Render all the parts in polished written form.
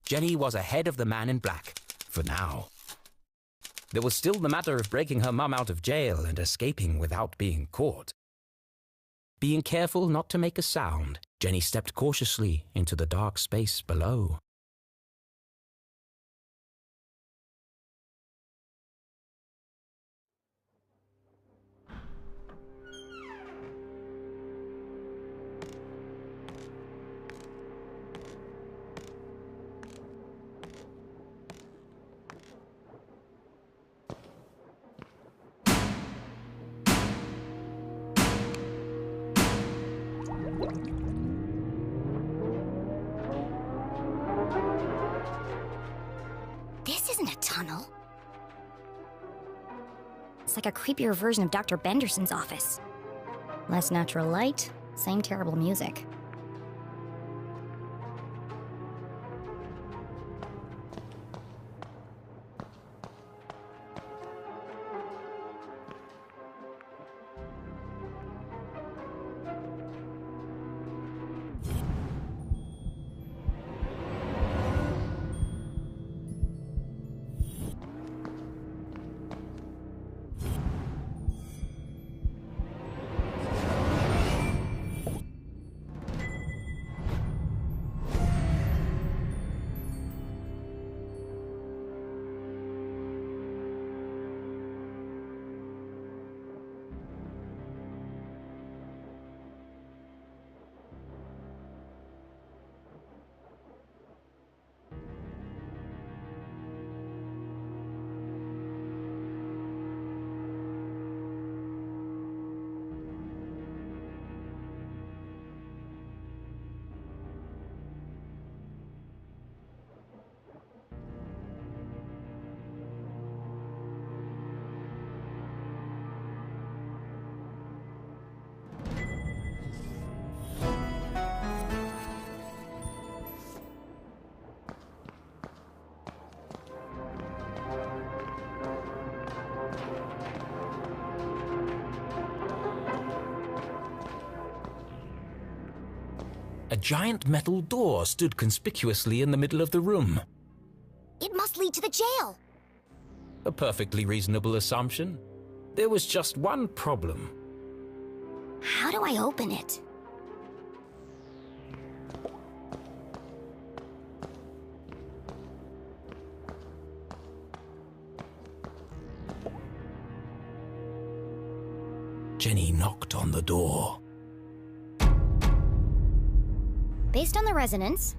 Jenny was ahead of the man in black, for now. There was still the matter of breaking her mum out of jail and escaping without being caught. Being careful not to make a sound, Jenny stepped cautiously into the dark space below. This isn't a tunnel. It's like a creepier version of Dr. Benderson's office. Less natural light, same terrible music. A giant metal door stood conspicuously in the middle of the room. It must lead to the jail. A perfectly reasonable assumption. There was just one problem. How do I open it? Jenny knocked on the door. Based on the resonance,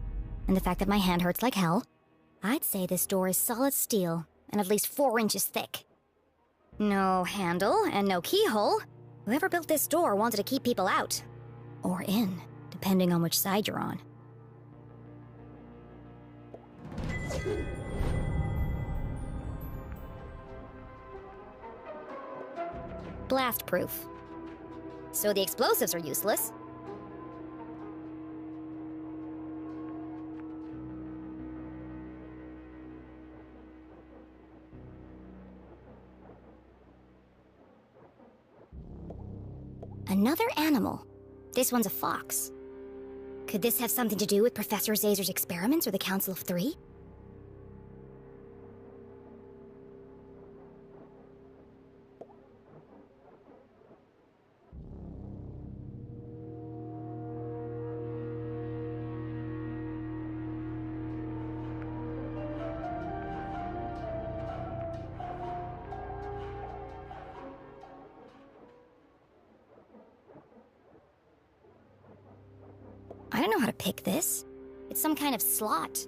and the fact that my hand hurts like hell, I'd say this door is solid steel and at least 4 inches thick. No handle and no keyhole. Whoever built this door wanted to keep people out. Or in, depending on which side you're on. Blast-proof. So the explosives are useless. Another animal. This one's a fox. Could this have something to do with Professor Zazer's experiments or the Council of Three? I don't know how to pick this. It's some kind of slot.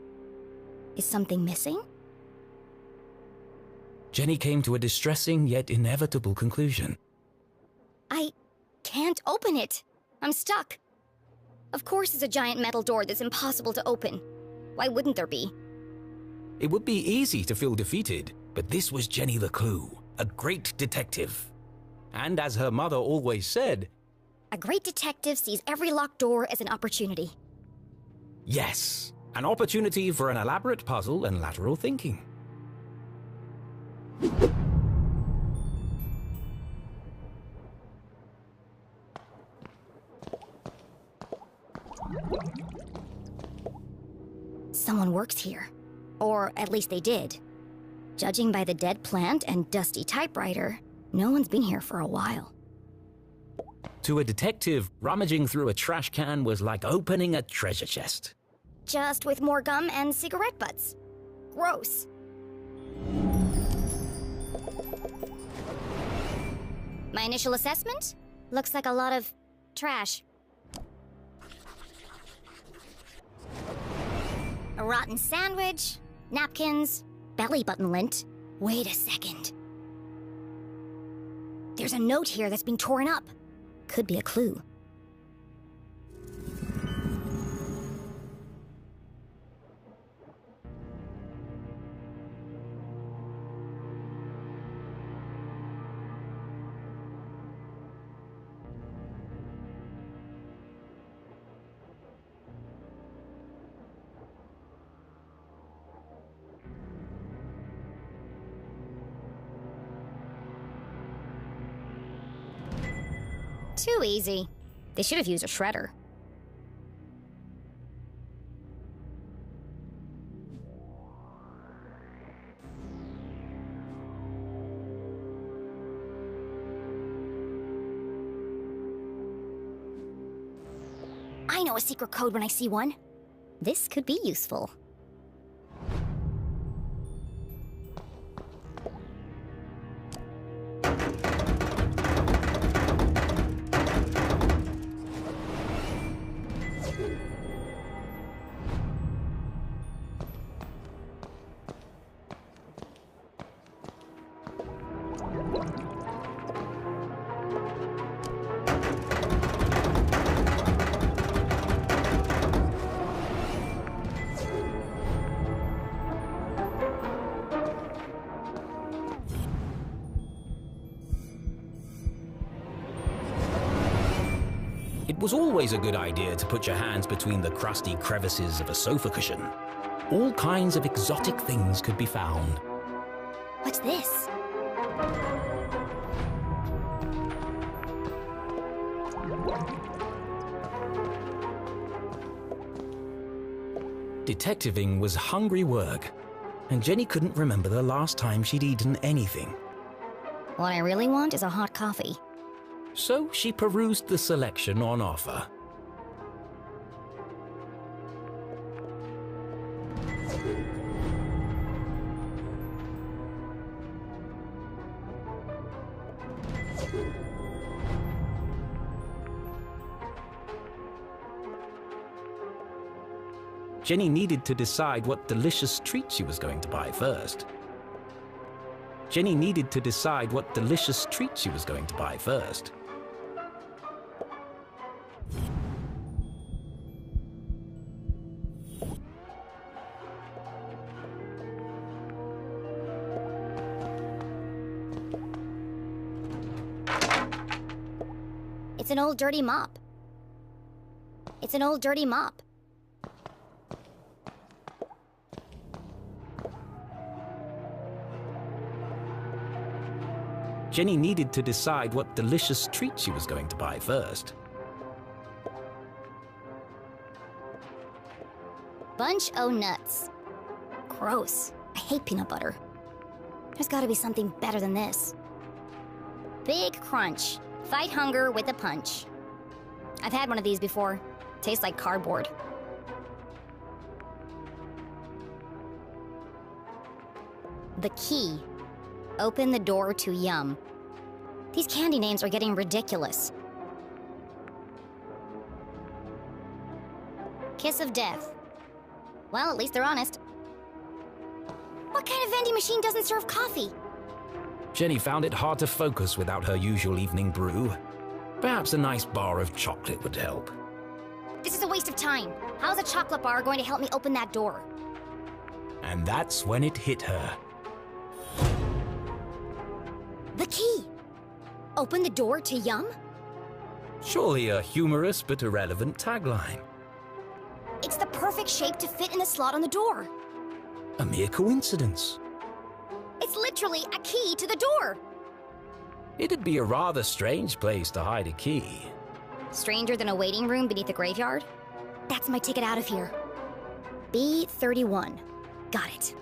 Is something missing? Jenny came to a distressing yet inevitable conclusion. I can't open it. I'm stuck. Of course it's a giant metal door that's impossible to open. Why wouldn't there be? It would be easy to feel defeated, but this was Jenny LeClue, a great detective. And as her mother always said, a great detective sees every locked door as an opportunity. Yes, an opportunity for an elaborate puzzle and lateral thinking. Someone works here. Or at least they did. Judging by the dead plant and dusty typewriter, no one's been here for a while. To a detective, rummaging through a trash can was like opening a treasure chest. Just with more gum and cigarette butts. Gross. My initial assessment? Looks like a lot of trash. A rotten sandwich, napkins, belly button lint. Wait a second. There's a note here that's been torn up. Could be a clue. Too easy. They should have used a shredder. I know a secret code when I see one. This could be useful. It was always a good idea to put your hands between the crusty crevices of a sofa cushion. All kinds of exotic things could be found. What's this? Detectiving was hungry work, and Jenny couldn't remember the last time she'd eaten anything. What I really want is a hot coffee. So she perused the selection on offer. Jenny needed to decide what delicious treat she was going to buy first. Jenny needed to decide what delicious treat she was going to buy first. It's an old dirty mop. It's an old dirty mop. Jenny needed to decide what delicious treat she was going to buy first. Bunch o' nuts. Gross. I hate peanut butter. There's gotta be something better than this. Big crunch. Fight hunger with a punch. I've had one of these before. Tastes like cardboard. The key. Open the door to yum. These candy names are getting ridiculous. Kiss of death. Well, at least they're honest. What kind of vending machine doesn't serve coffee? Jenny found it hard to focus without her usual evening brew. Perhaps a nice bar of chocolate would help. This is a waste of time. How's a chocolate bar going to help me open that door? And that's when it hit her. The key! Open the door to yum? Surely a humorous but irrelevant tagline. It's the perfect shape to fit in the slot on the door. A mere coincidence. It's literally a key to the door. It'd be a rather strange place to hide a key. Stranger than a waiting room beneath a graveyard? That's my ticket out of here. B31. Got it.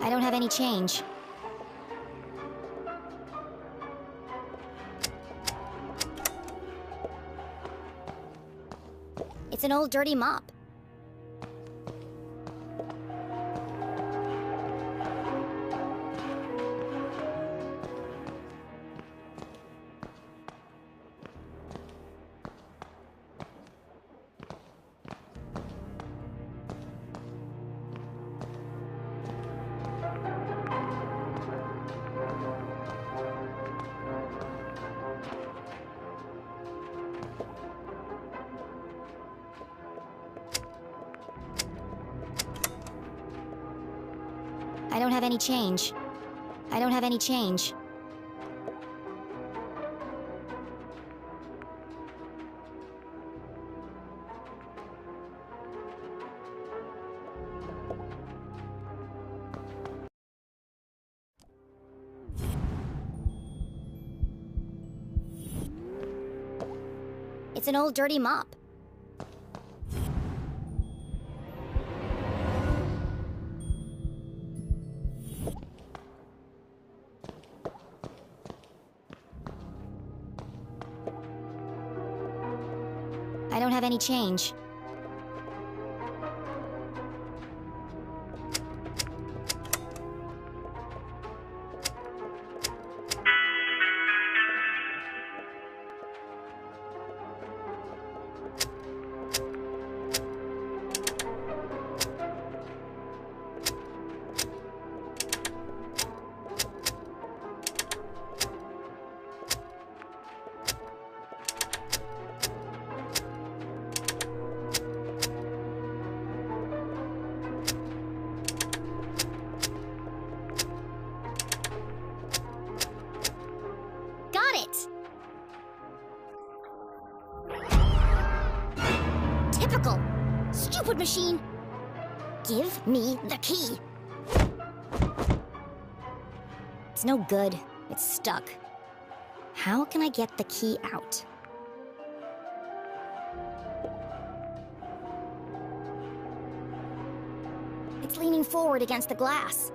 I don't have any change. It's an old dirty mop. I don't have any change. I don't have any change. It's an old dirty mop. I don't have any change. Typical. Stupid machine. Give me the key. It's no good. It's stuck. How can I get the key out? It's leaning forward against the glass.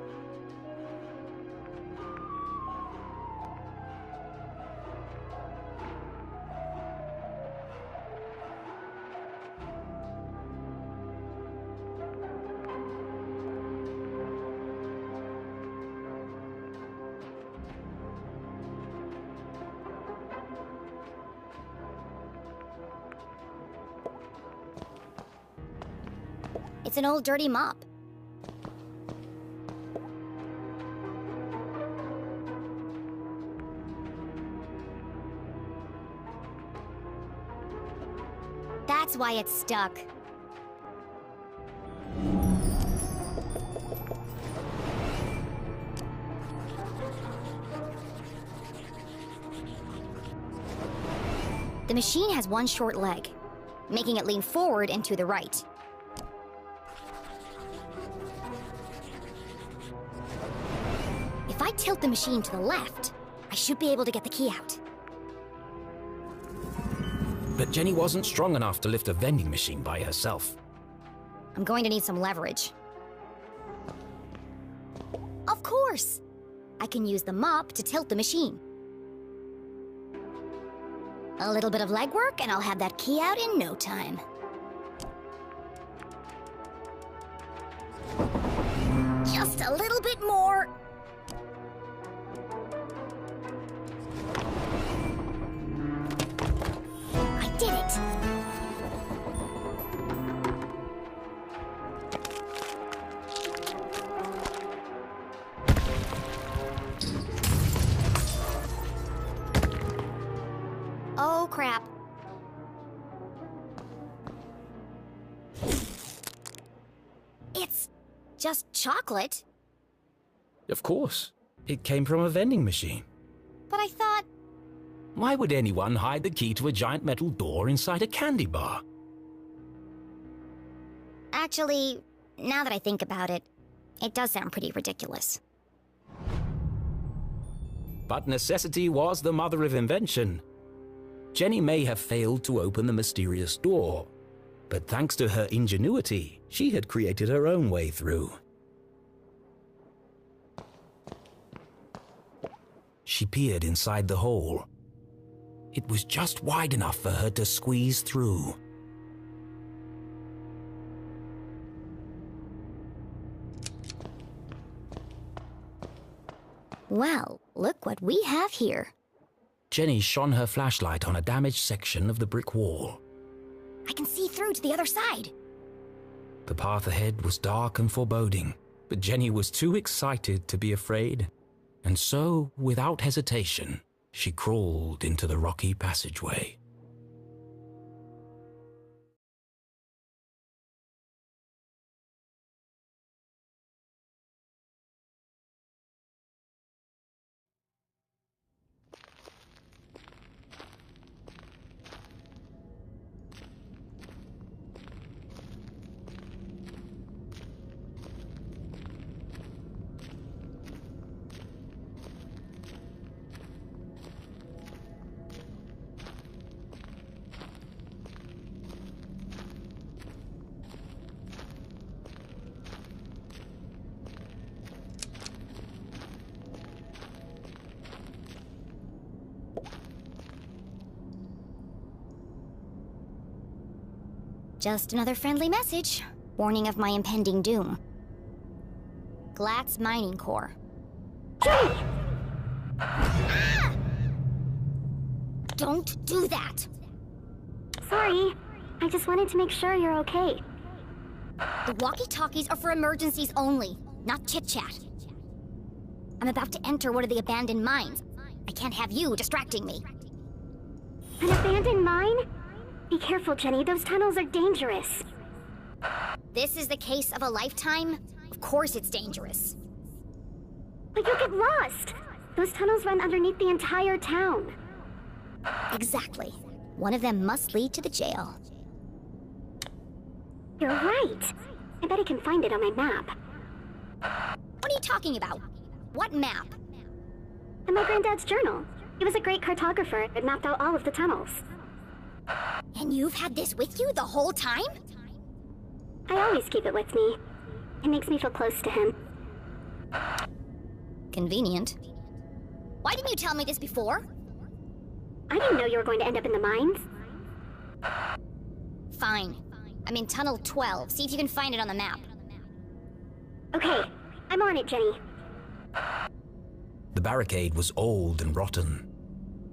It's an old dirty mop. That's why it's stuck. The machine has one short leg, making it lean forward and to the right. If I tilt the machine to the left, I should be able to get the key out. But Jenny wasn't strong enough to lift a vending machine by herself. I'm going to need some leverage. Of course! I can use the mop to tilt the machine. A little bit of legwork, and I'll have that key out in no time. Just a little bit more. I did it! Oh, crap. It's just chocolate. Of course. It came from a vending machine. But I thought... Why would anyone hide the key to a giant metal door inside a candy bar? Actually, now that I think about it, it does sound pretty ridiculous. But necessity was the mother of invention. Jenny may have failed to open the mysterious door, but thanks to her ingenuity, she had created her own way through. She peered inside the hole. It was just wide enough for her to squeeze through. Well, look what we have here. Jenny shone her flashlight on a damaged section of the brick wall. I can see through to the other side. The path ahead was dark and foreboding, but Jenny was too excited to be afraid, and so, without hesitation, she crawled into the rocky passageway. Just another friendly message, warning of my impending doom. Glatz Mining Core. Ah! Don't do that! Sorry, I just wanted to make sure you're okay. The walkie-talkies are for emergencies only, not chit-chat. I'm about to enter one of the abandoned mines. I can't have you distracting me. An abandoned mine? Be careful, Jenny. Those tunnels are dangerous. This is the case of a lifetime? Of course it's dangerous. But you'll get lost! Those tunnels run underneath the entire town. Exactly. One of them must lead to the jail. You're right. I bet I can find it on my map. What are you talking about? What map? In my granddad's journal. He was a great cartographer that mapped out all of the tunnels. And you've had this with you the whole time? I always keep it with me. It makes me feel close to him. Convenient. Why didn't you tell me this before? I didn't know you were going to end up in the mines. Fine. I'm in Tunnel 12. See if you can find it on the map. Okay, I'm on it, Jenny. The barricade was old and rotten.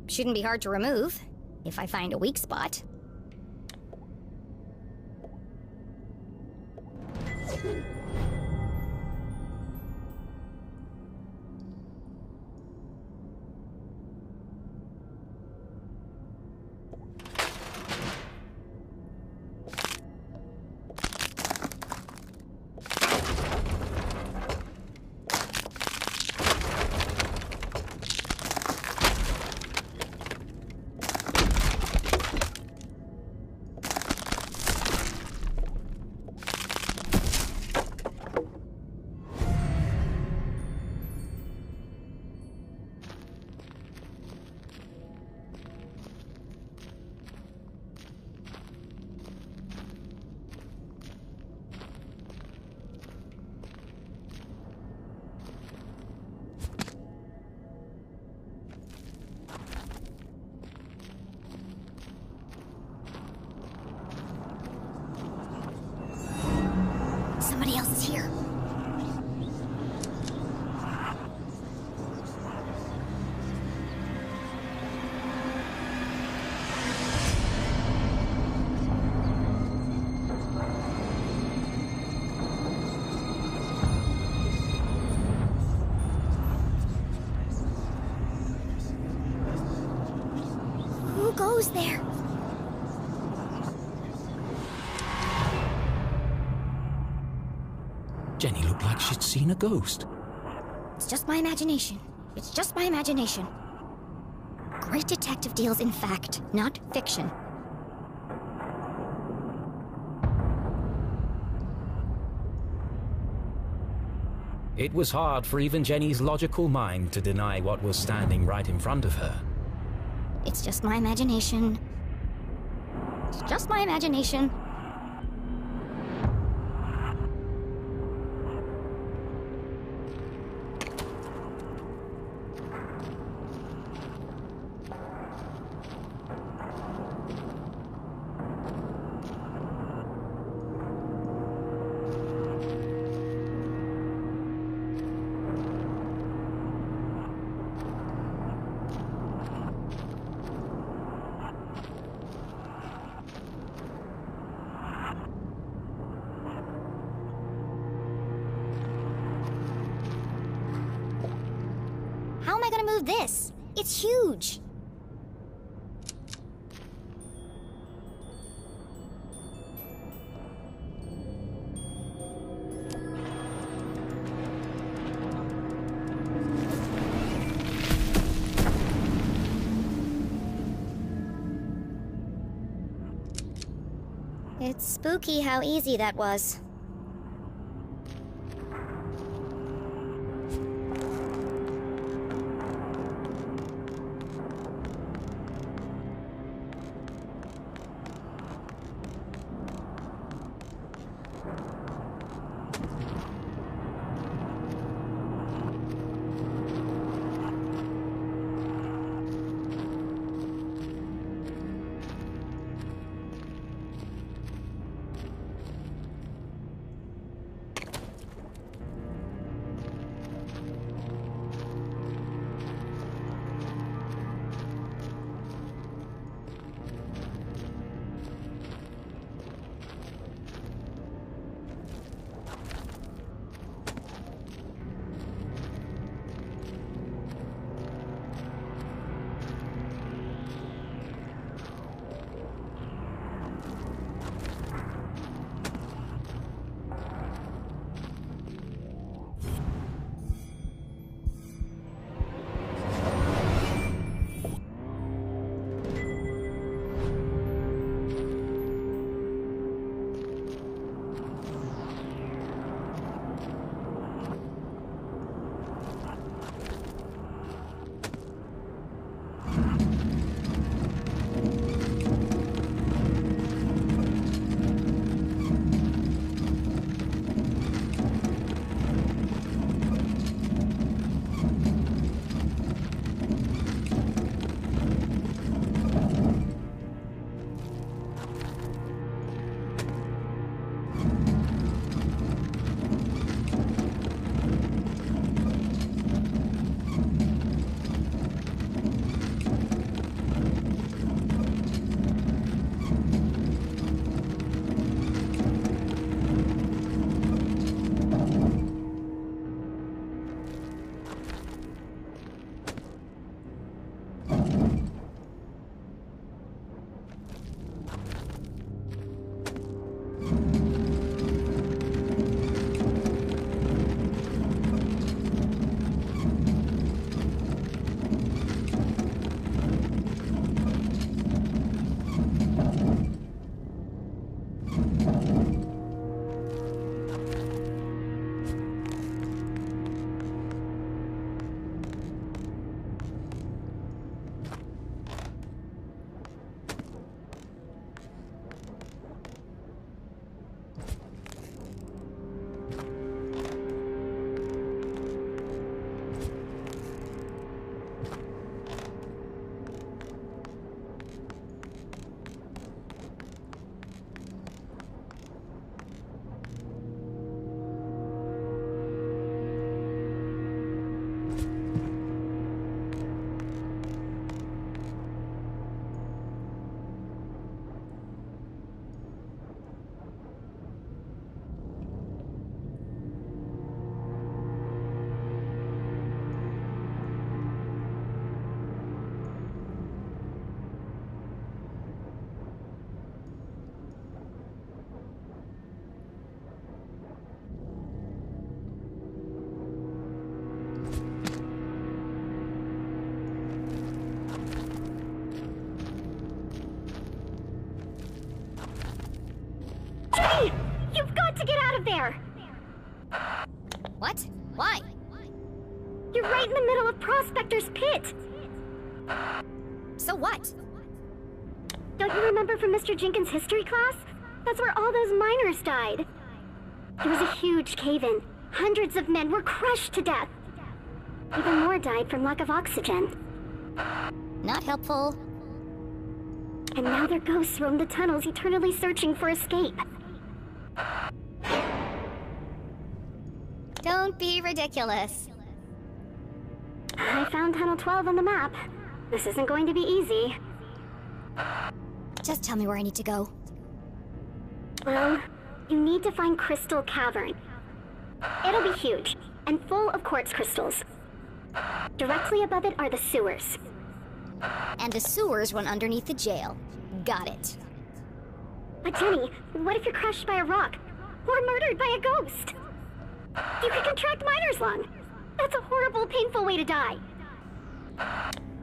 Shouldn't be hard to remove, if I find a weak spot. Somebody else is here. Who goes there? Jenny looked like she'd seen a ghost. It's just my imagination. It's just my imagination. Great detective deals in fact, not fiction. It was hard for even Jenny's logical mind to deny what was standing right in front of her. It's just my imagination. It's just my imagination. How am I gonna move this? It's huge! It's spooky how easy that was. You've got to get out of there! What? Why? You're right in the middle of Prospector's Pit! So what? Don't you remember from Mr. Jenkins' history class? That's where all those miners died. There was a huge cave-in. Hundreds of men were crushed to death. Even more died from lack of oxygen. Not helpful. And now their ghosts roam the tunnels, eternally searching for escape. Don't be ridiculous. I found Tunnel 12 on the map. This isn't going to be easy. Just tell me where I need to go. Well, you need to find Crystal Cavern. It'll be huge, and full of quartz crystals. Directly above it are the sewers. And the sewers run underneath the jail. Got it. But Jenny, what if you're crushed by a rock? Or murdered by a ghost? You could contract miner's lung. That's a horrible, painful way to die.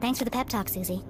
Thanks for the pep talk, Susie.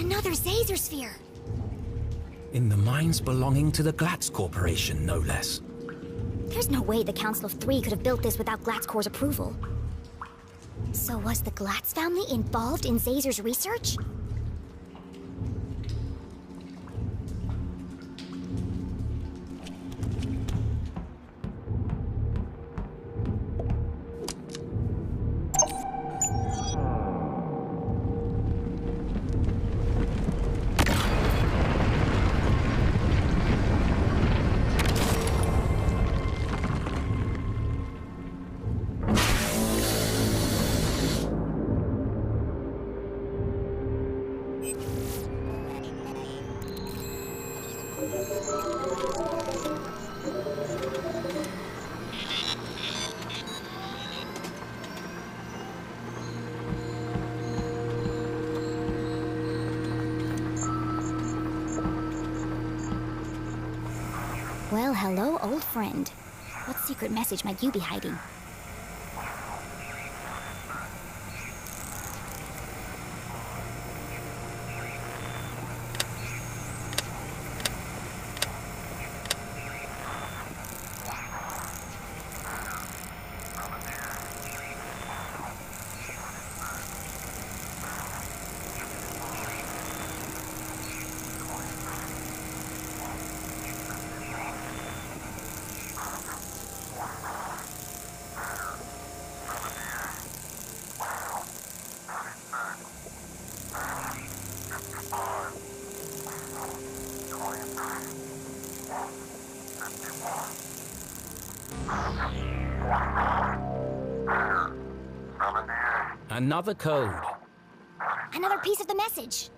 Another Zazer sphere! In the mines belonging to the Glatz Corporation, no less. There's no way the Council of Three could have built this without Glatzcor's approval. So was the Glatz family involved in Zazer's research? Well, hello, old friend. What secret message might you be hiding? Another code. Another piece of the message.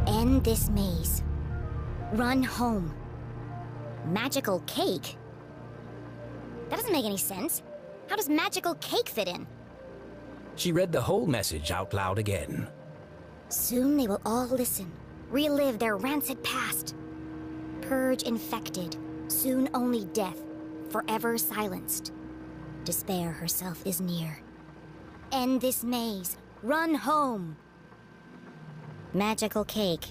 End this maze. Run home. Magical cake? That doesn't make any sense. How does magical cake fit in? She read the whole message out loud again. Soon they will all listen, relive their rancid past. Purge infected, soon only death, forever silenced. Despair herself is near. End this maze. Run home. Magical cake.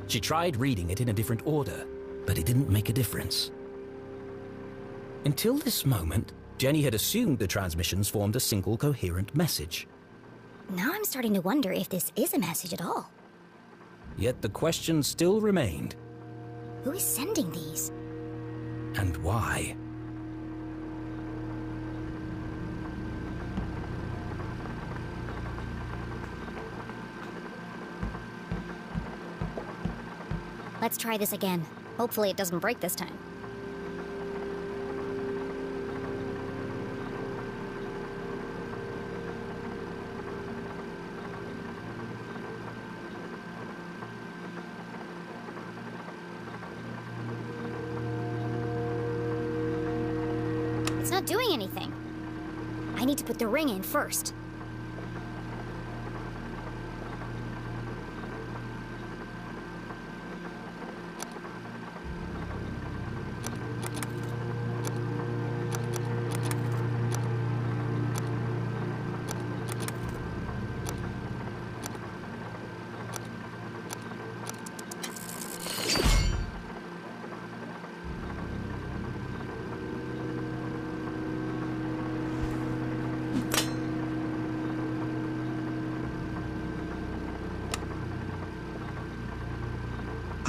She tried reading it in a different order, but it didn't make a difference. Until this moment, Jenny had assumed the transmissions formed a single coherent message. Now I'm starting to wonder if this is a message at all. Yet the question still remained. Who is sending these? And why? Let's try this again. Hopefully it doesn't break this time. It's not doing anything. I need to put the ring in first.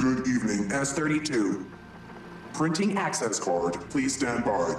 Good evening, S32. Printing access card, please stand by.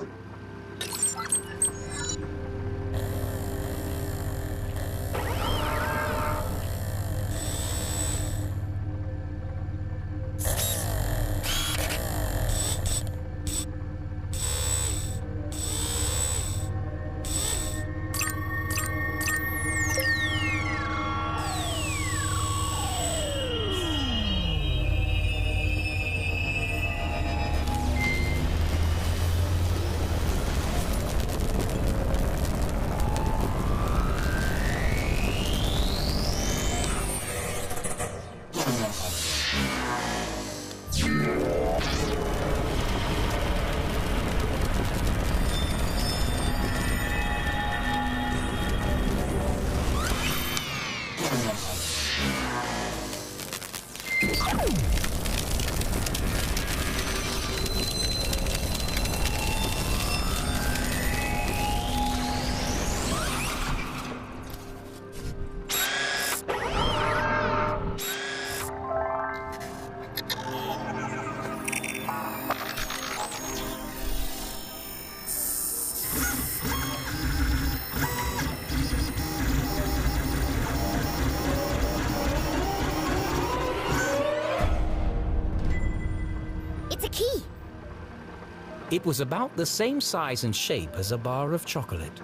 It was about the same size and shape as a bar of chocolate.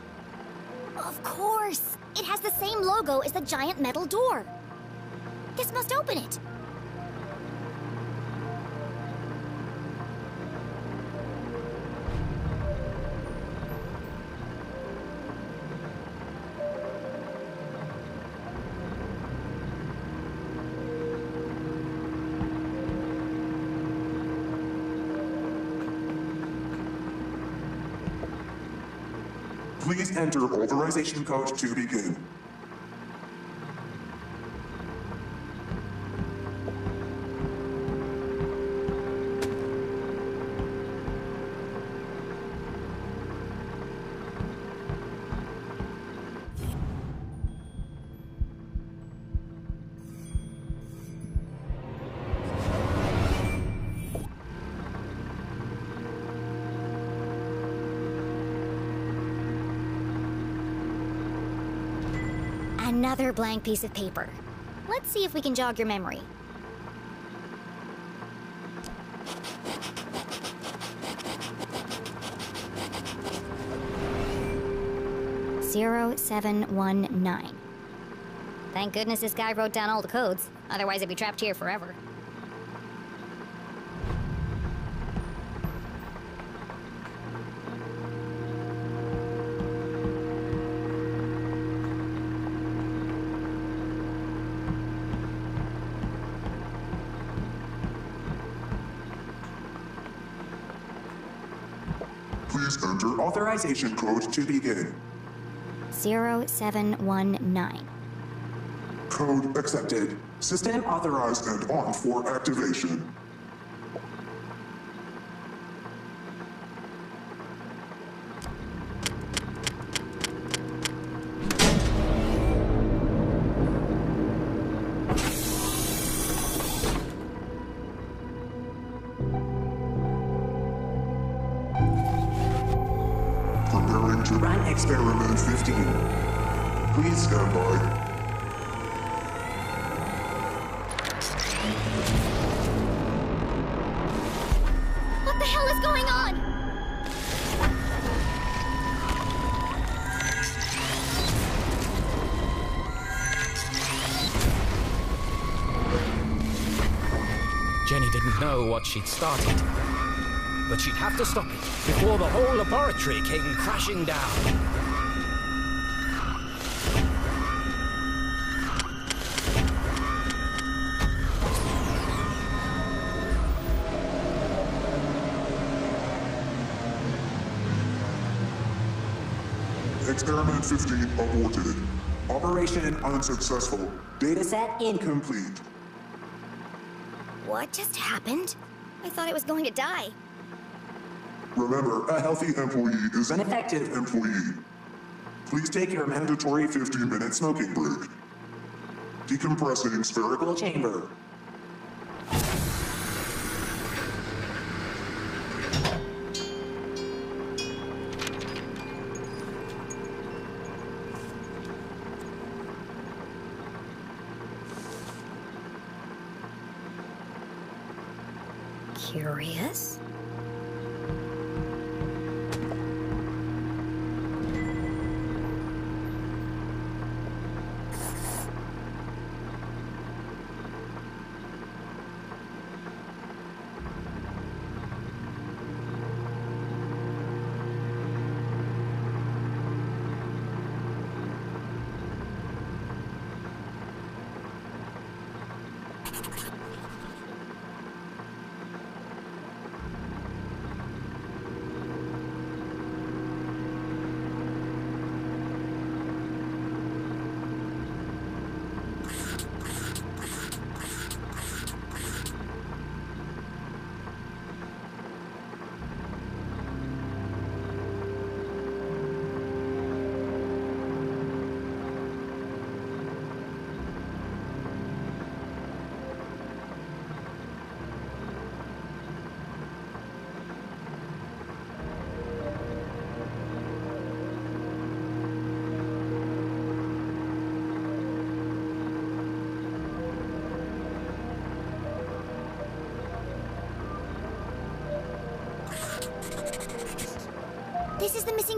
Of course! It has the same logo as the giant metal door. This must open it. Please enter authorization code to begin. Another blank piece of paper. Let's see if we can jog your memory. "0719. Thank goodness this guy wrote down all the codes. Otherwise, I'd be trapped here forever. Please enter authorization code to begin. 0719. Code accepted. System authorized and on for activation. Preparing to run experiment 15. Please stand by. What the hell is going on? Jenny didn't know what she'd started, but she'd have to stop it before the whole laboratory came crashing down. Experiment 15 aborted. Operation unsuccessful. Dataset incomplete. What just happened? I thought it was going to die. Remember, a healthy employee is an effective employee. Please take your mandatory 15-minute smoking break. Decompressing spherical chamber. Curious?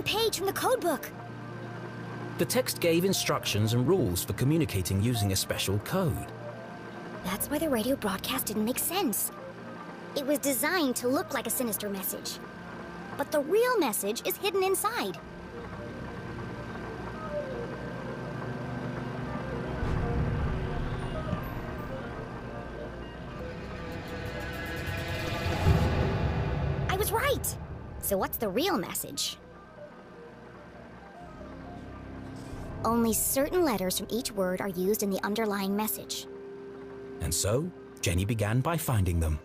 same page from the codebook. The text gave instructions and rules for communicating using a special code. That's why the radio broadcast didn't make sense. It was designed to look like a sinister message. But the real message is hidden inside. I was right! So what's the real message? Only certain letters from each word are used in the underlying message. And so, Jenny began by finding them.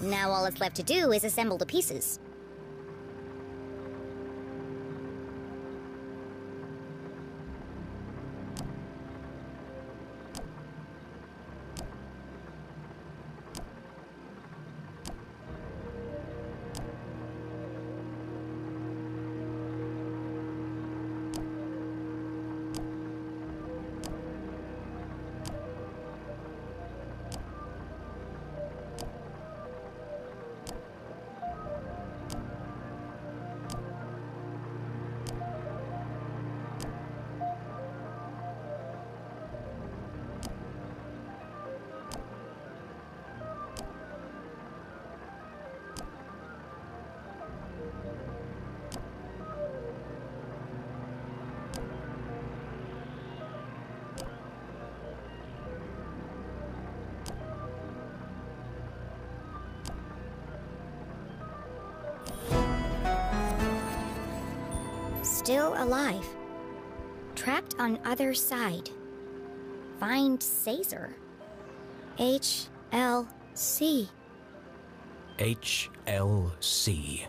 Now all that's left to do is assemble the pieces. Still alive. Trapped on other side. Find Caesar. HLC. HLC.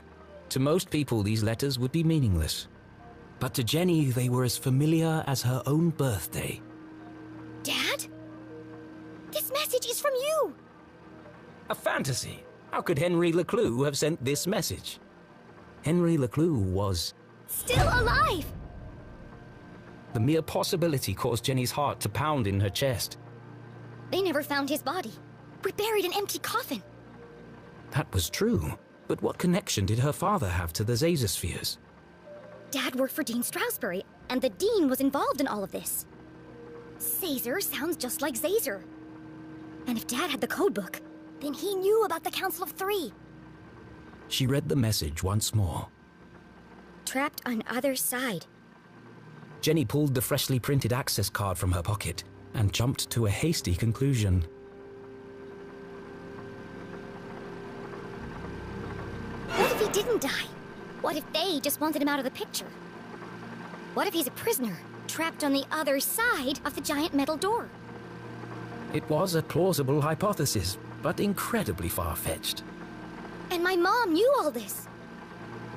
To most people, these letters would be meaningless. But to Jenny, they were as familiar as her own birthday. Dad? This message is from you! A fantasy? How could Henry LeClue have sent this message? Henry LeClue was... still alive! The mere possibility caused Jenny's heart to pound in her chest. They never found his body. We buried an empty coffin. That was true. But what connection did her father have to the Zazospheres? Dad worked for Dean Stroudsbury, and the Dean was involved in all of this. Zazer sounds just like Zazer. And if Dad had the codebook, then he knew about the Council of Three. She read the message once more. Trapped on other side. Jenny pulled the freshly printed access card from her pocket and jumped to a hasty conclusion. What if he didn't die? What if they just wanted him out of the picture? What if he's a prisoner, trapped on the other side of the giant metal door? It was a plausible hypothesis, but incredibly far-fetched. And my mom knew all this.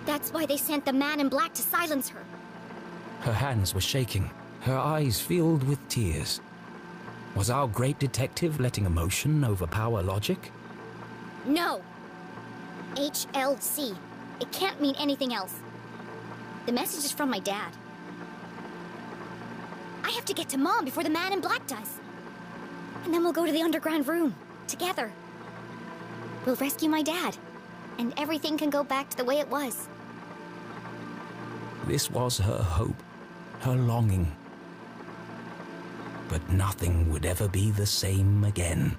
That's why they sent the man in black to silence her. Her hands were shaking, her eyes filled with tears. Was our great detective letting emotion overpower logic? No. HLC. It can't mean anything else. The message is from my dad. I have to get to Mom before the man in black does. And then we'll go to the underground room, together. We'll rescue my dad, and everything can go back to the way it was. This was her hope, her longing. But nothing would ever be the same again.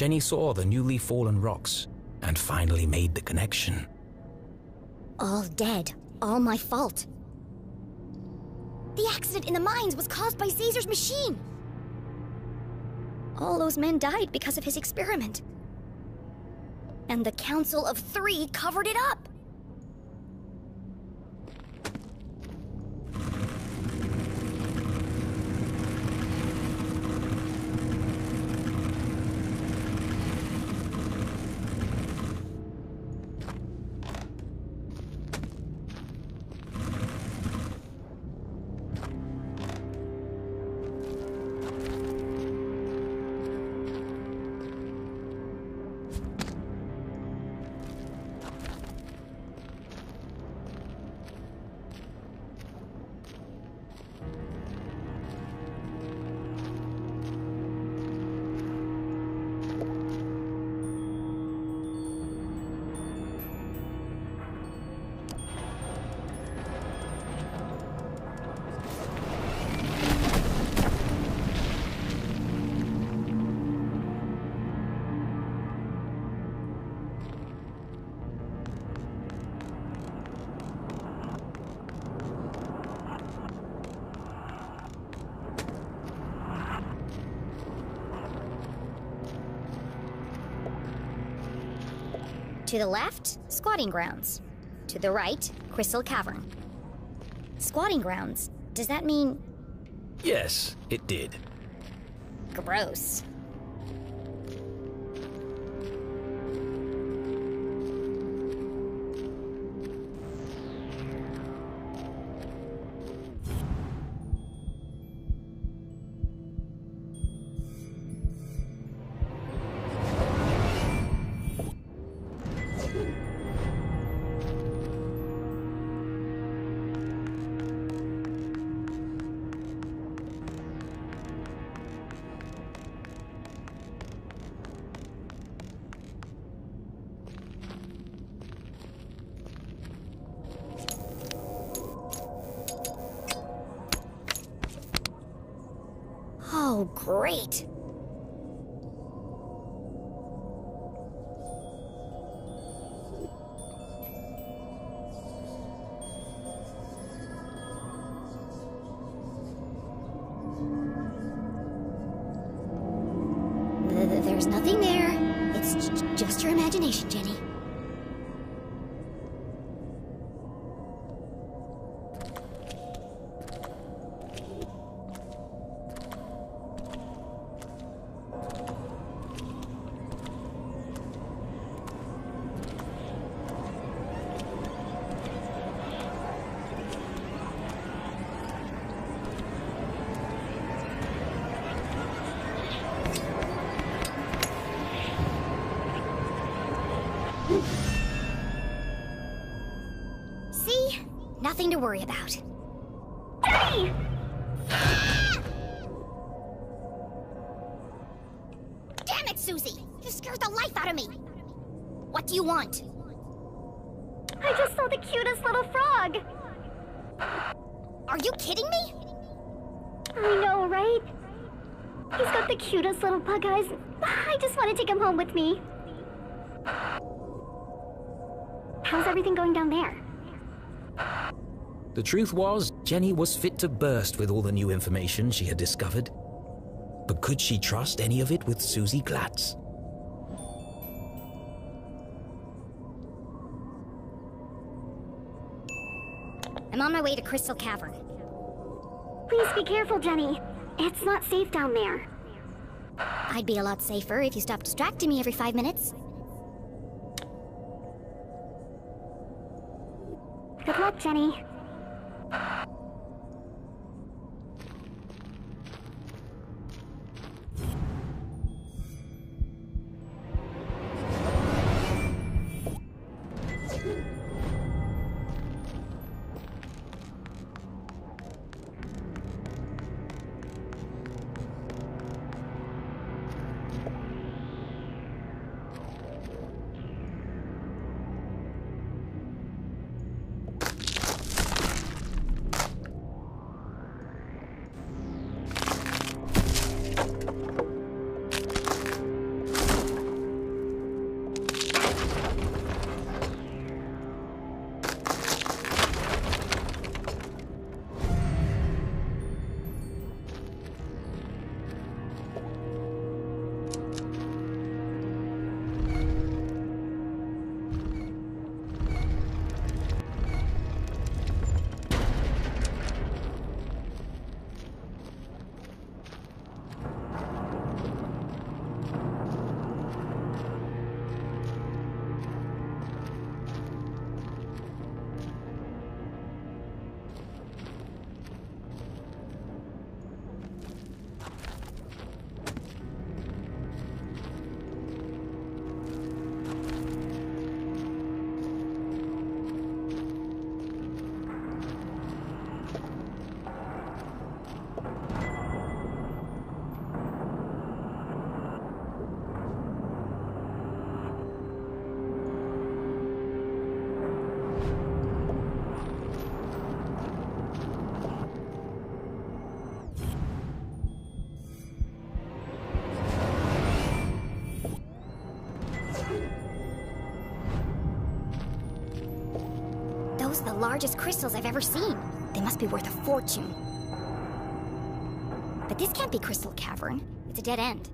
Jenny saw the newly fallen rocks and finally made the connection. All dead. All my fault. The accident in the mines was caused by Zazer's machine. All those men died because of his experiment. And the Council of Three covered it up. To the left, squatting grounds. To the right, Crystal Cavern. Squatting grounds? Does that mean... Yes, it did. gross? Oh, great. There's nothing there. It's just your imagination, Jenny. See? Nothing to worry about. Jenny! Damn it, Susie! You scared the life out of me! What do you want? I just saw the cutest little frog! Are you kidding me? I know, right? He's got the cutest little bug eyes. I just want to take him home with me. How's everything going down there? The truth was, Jenny was fit to burst with all the new information she had discovered. But could she trust any of it with Susie Glatz? I'm on my way to Crystal Cavern. Please be careful, Jenny. It's not safe down there. I'd be a lot safer if you stopped distracting me every 5 minutes. Good luck, Jenny. Those are the largest crystals I've ever seen. They must be worth a fortune. But this can't be Crystal Cavern. It's a dead end.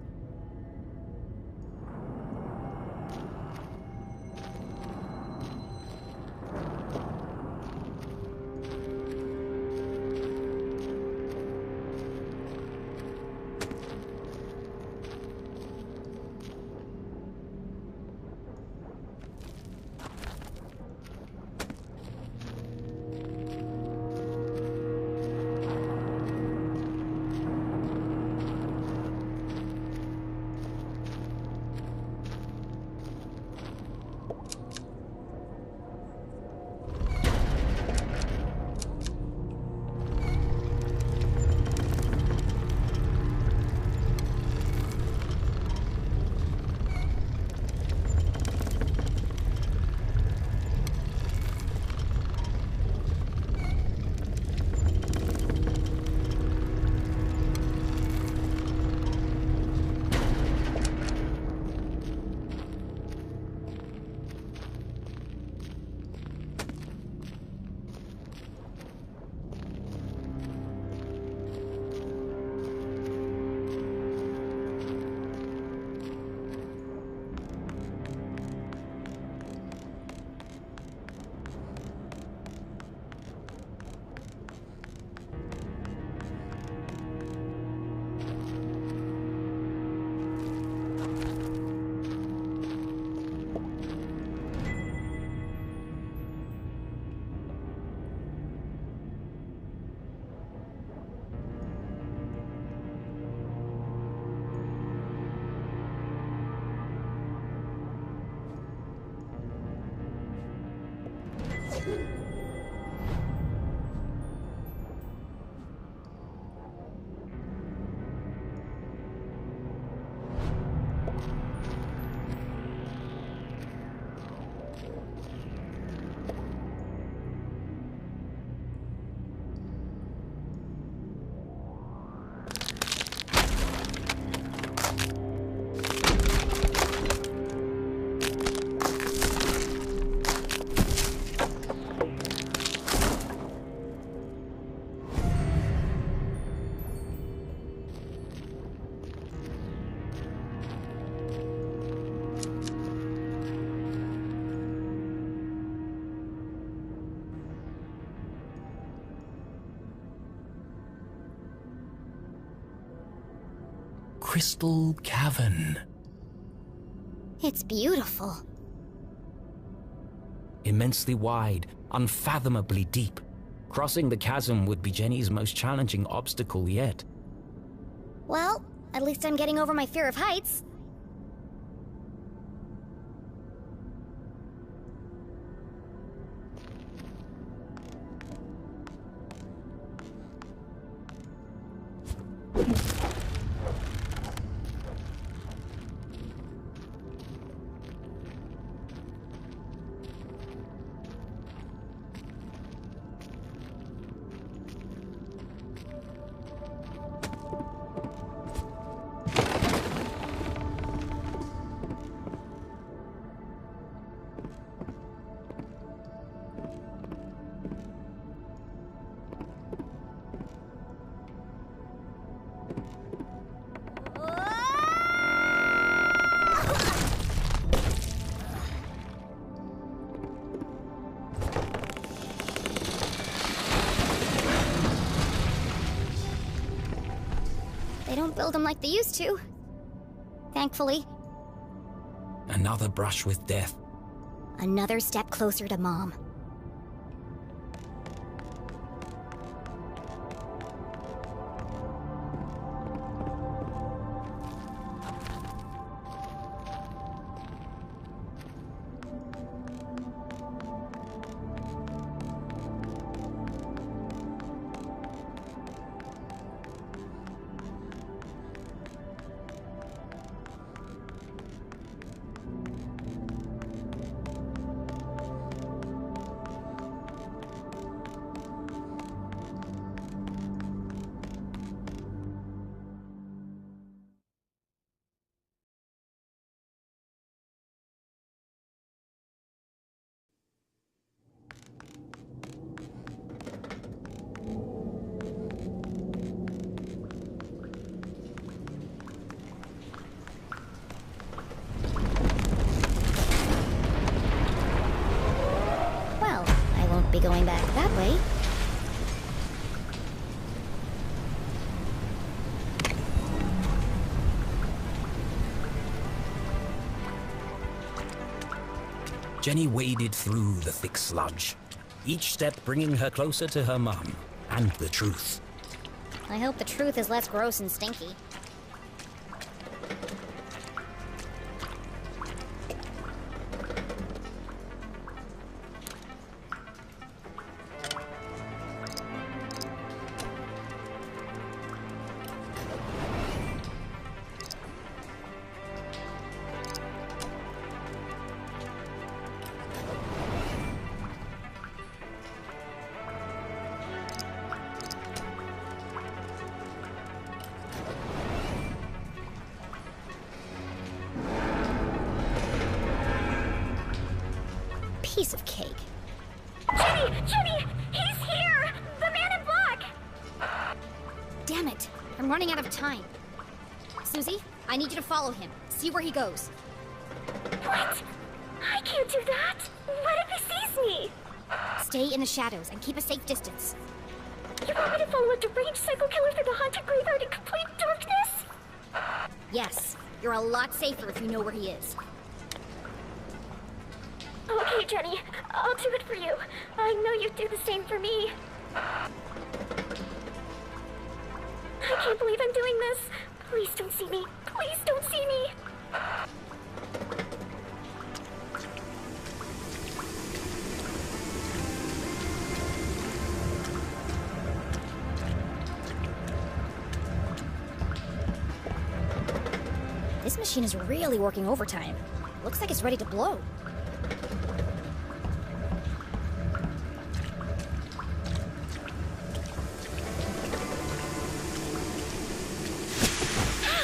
Crystal Cavern. It's beautiful. Immensely wide, unfathomably deep. Crossing the chasm would be Jenny's most challenging obstacle yet. Well, at least I'm getting over my fear of heights. They don't build them like they used to. Thankfully. Another brush with death. Another step closer to Mom. Be going back that way. Jenny waded through the thick sludge, each step bringing her closer to her mum and the truth. I hope the truth is less gross and stinky. Piece of cake. Jenny! He's here! The man in black! Damn it! I'm running out of time. Susie, I need you to follow him. See where he goes. What? I can't do that! What if he sees me? Stay in the shadows and keep a safe distance. You want me to follow a deranged psycho killer through the haunted graveyard in complete darkness? Yes. You're a lot safer if you know where he is. Okay, Jenny. I'll do it for you. I know you'd do the same for me. I can't believe I'm doing this. Please don't see me. Please don't see me. machine is really working overtime. Looks like it's ready to blow.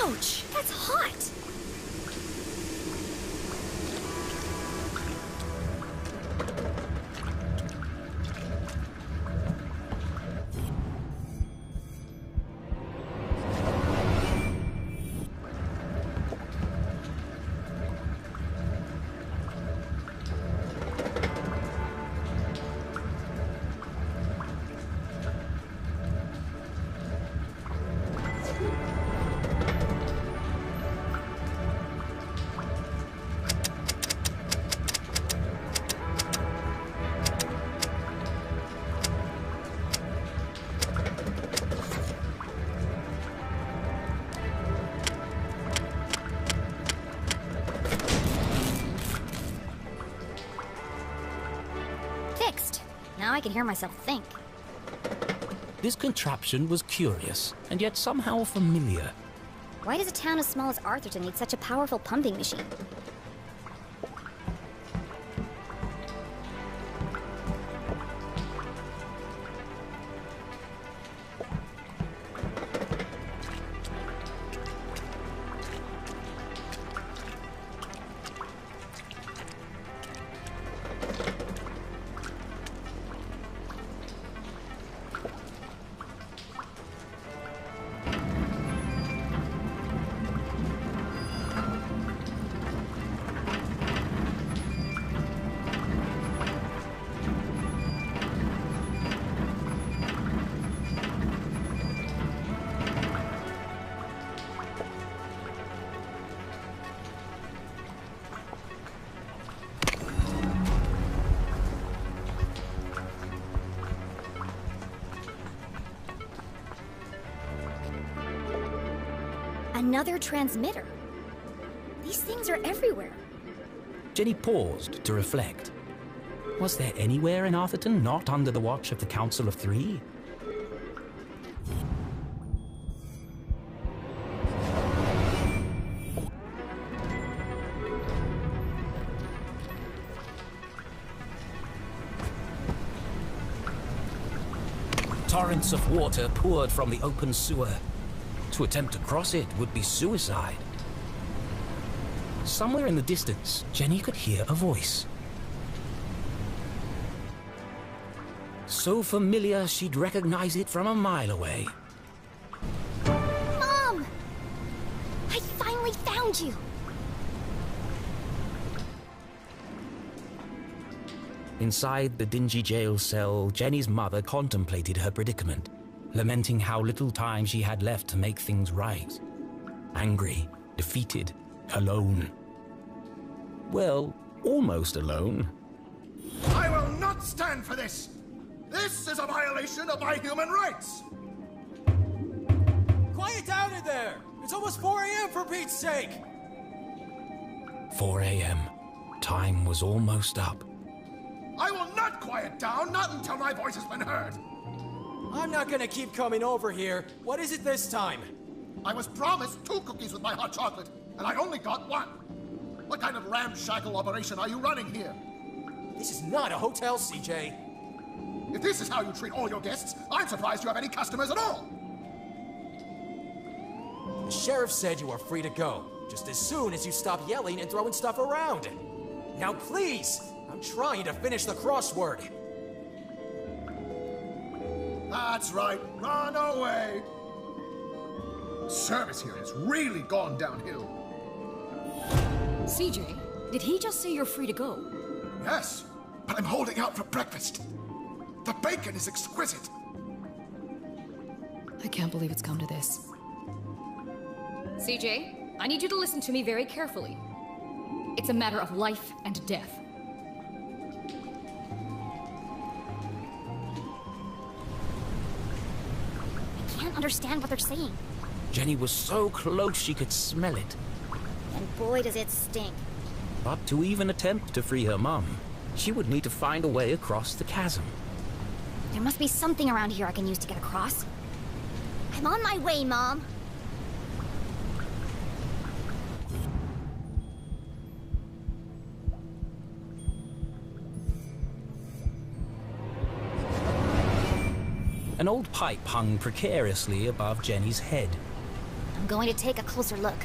Ouch! That's hot! Fixed. Now I can hear myself think. This contraption was curious, and yet somehow familiar. Why does a town as small as Arthurton need such a powerful pumping machine? Another transmitter. These things are everywhere. Jenny paused to reflect. Was there anywhere in Arthurton not under the watch of the Council of Three? Torrents of water poured from the open sewer. To attempt to cross it would be suicide. Somewhere in the distance, Jenny could hear a voice. So familiar, she'd recognize it from a mile away. Mom! I finally found you! Inside the dingy jail cell, Jenny's mother contemplated her predicament, lamenting how little time she had left to make things right. Angry, defeated, alone. Well, almost alone. I will not stand for this! This is a violation of my human rights! Quiet down in there! It's almost 4 a.m. for Pete's sake! 4 a.m. Time was almost up. I will not quiet down, not until my voice has been heard! I'm not gonna keep coming over here. What is it this time? I was promised 2 cookies with my hot chocolate, and I only got 1. What kind of ramshackle operation are you running here? This is not a hotel, CJ. If this is how you treat all your guests, I'm surprised you have any customers at all! The sheriff said you are free to go, just as soon as you stop yelling and throwing stuff around. Now please, I'm trying to finish the crossword. That's right, run away! Service here has really gone downhill. CJ, did he just say you're free to go? Yes, but I'm holding out for breakfast. The bacon is exquisite. I can't believe it's come to this. CJ, I need you to listen to me very carefully. It's a matter of life and death. I can't understand what they're saying. Jenny was so close she could smell it. And boy does it stink. But to even attempt to free her mum, she would need to find a way across the chasm. There must be something around here I can use to get across. I'm on my way, Mom. An old pipe hung precariously above Jenny's head. I'm going to take a closer look.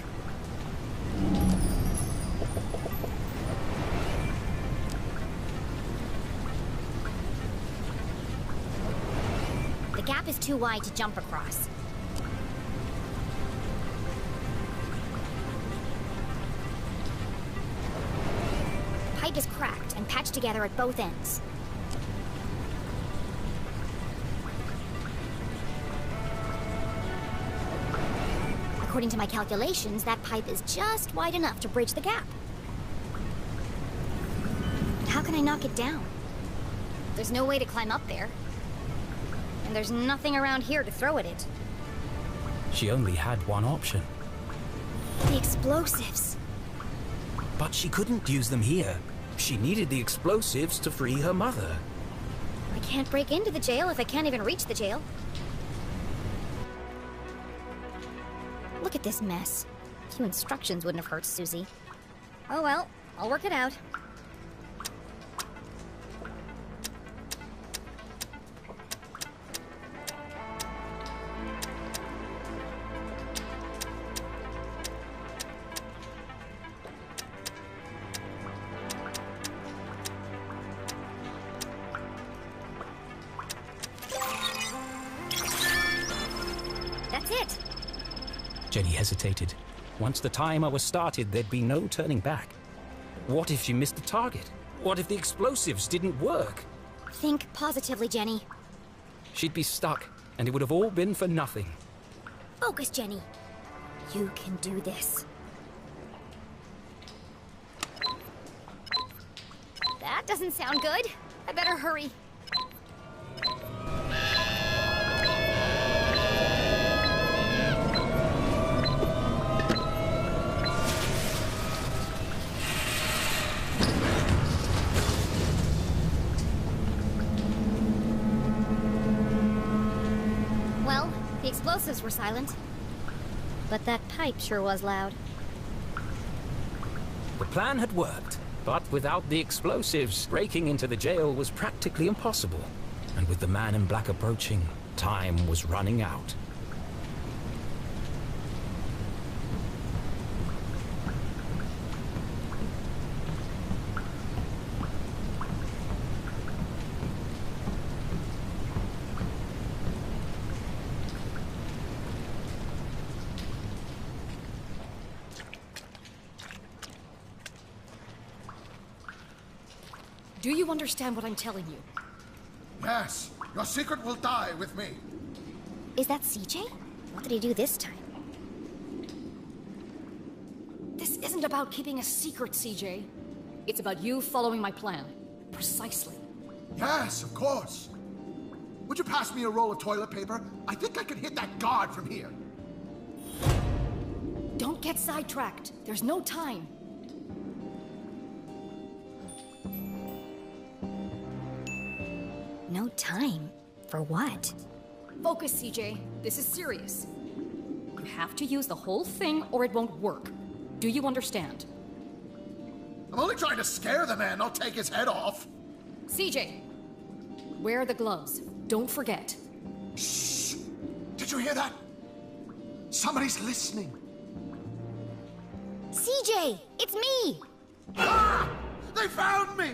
The gap is too wide to jump across. The pipe is cracked and patched together at both ends. According to my calculations, that pipe is just wide enough to bridge the gap. But how can I knock it down? There's no way to climb up there. And there's nothing around here to throw at it. She only had one option. The explosives. But she couldn't use them here. She needed the explosives to free her mother. I can't break into the jail if I can't even reach the jail. Look at this mess. A few instructions wouldn't have hurt Susie. Oh well, I'll work it out. That's it. Jenny hesitated. Once the timer was started, there'd be no turning back. What if she missed the target? What if the explosives didn't work? Think positively, Jenny. She'd be stuck, and it would have all been for nothing. Focus, Jenny. You can do this. That doesn't sound good. I better hurry. Well, the explosives were silent. But that pipe sure was loud. The plan had worked, but without the explosives, breaking into the jail was practically impossible. And with the man in black approaching, time was running out. Do you understand what I'm telling you? Yes, your secret will die with me. Is that CJ? What did he do this time? This isn't about keeping a secret, CJ. It's about you following my plan. Precisely. Yes, of course. Would you pass me a roll of toilet paper? I think I can hit that guard from here. Don't get sidetracked. There's no time. No time? For what? Focus, CJ. This is serious. You have to use the whole thing or it won't work. Do you understand? I'm only trying to scare the man, not take his head off. CJ, wear the gloves. Don't forget. Shh! Did you hear that? Somebody's listening. CJ! It's me! Ah! They found me!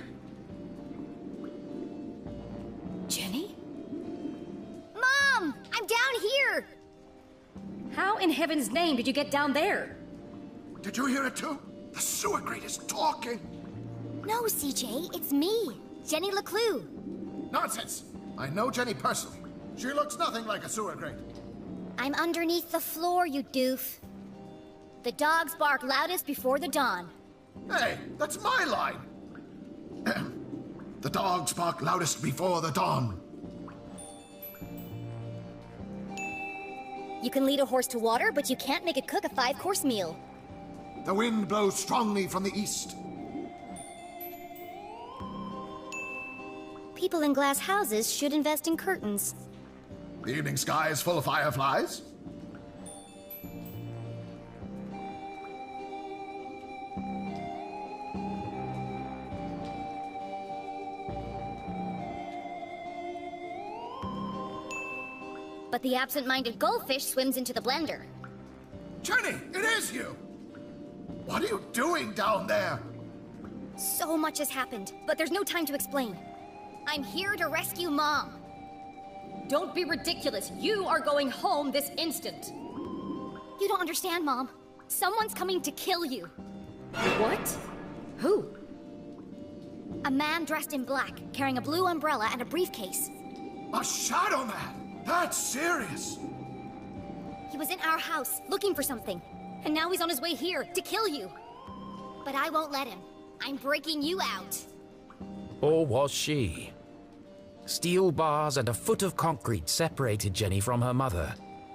Jenny? Mom! I'm down here! How in heaven's name did you get down there? Did you hear it too? The sewer grate is talking. No, CJ, it's me, Jenny LeClue. Nonsense! I know Jenny personally. She looks nothing like a sewer grate. I'm underneath the floor, you doof. The dogs bark loudest before the dawn. Hey, that's my line. The dogs bark loudest before the dawn. You can lead a horse to water, but you can't make it cook a 5-course meal. The wind blows strongly from the east. People in glass houses should invest in curtains. The evening sky is full of fireflies. But the absent-minded goldfish swims into the blender. Jenny, it is you! What are you doing down there? So much has happened, but there's no time to explain. I'm here to rescue Mom. Don't be ridiculous. You are going home this instant. You don't understand, Mom. Someone's coming to kill you. What? Who? A man dressed in black, carrying a blue umbrella and a briefcase. A shadow man? That's serious. He was in our house, looking for something. And now he's on his way here, to kill you. But I won't let him. I'm breaking you out. Or was she? Steel bars and a foot of concrete separated Jenny from her mother.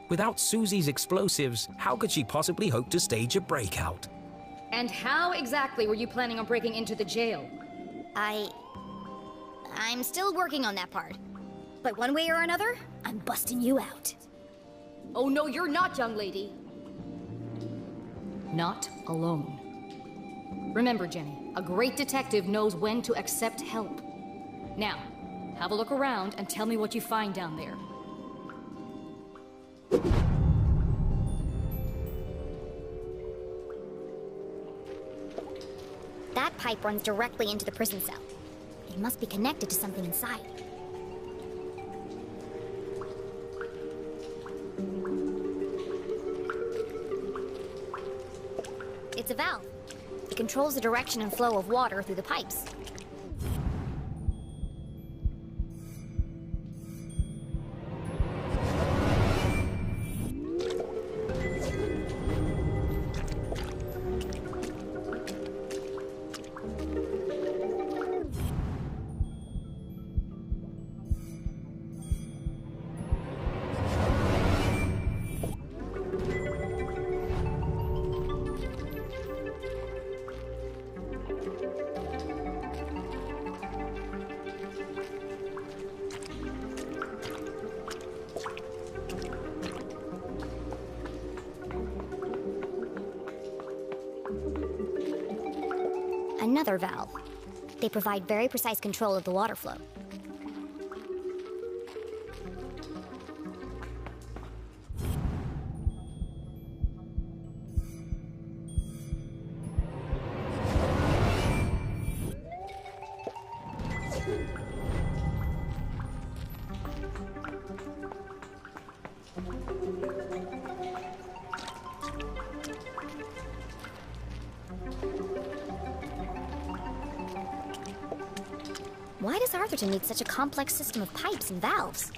Without Susie's explosives, how could she possibly hope to stage a breakout? And how exactly were you planning on breaking into the jail? I'm still working on that part. But one way or another, I'm busting you out. Oh no, you're not, young lady. Not alone. Remember, Jenny, a great detective knows when to accept help. Now, have a look around and tell me what you find down there. That pipe runs directly into the prison cell. It must be connected to something inside. It's a valve. It controls the direction and flow of water through the pipes. Another valve. They provide very precise control of the water flow. Why does Arthurton need such a complex system of pipes and valves?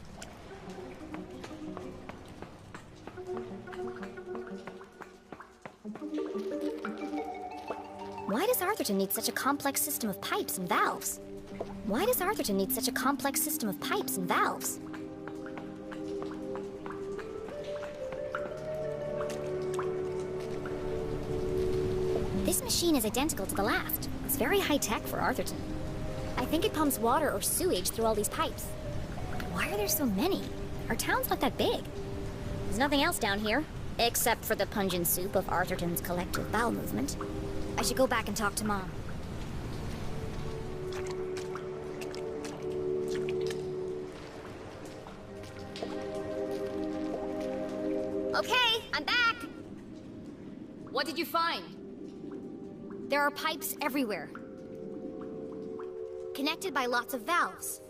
Why does Arthurton need such a complex system of pipes and valves? Why does Arthurton need such a complex system of pipes and valves? This machine is identical to the last. It's very high-tech for Arthurton. I think it pumps water or sewage through all these pipes. But why are there so many? Our town's not that big. There's nothing else down here, except for the pungent soup of Arthurton's collective bowel movement. I should go back and talk to Mom. Okay, I'm back! What did you find? There are pipes everywhere, connected by lots of valves.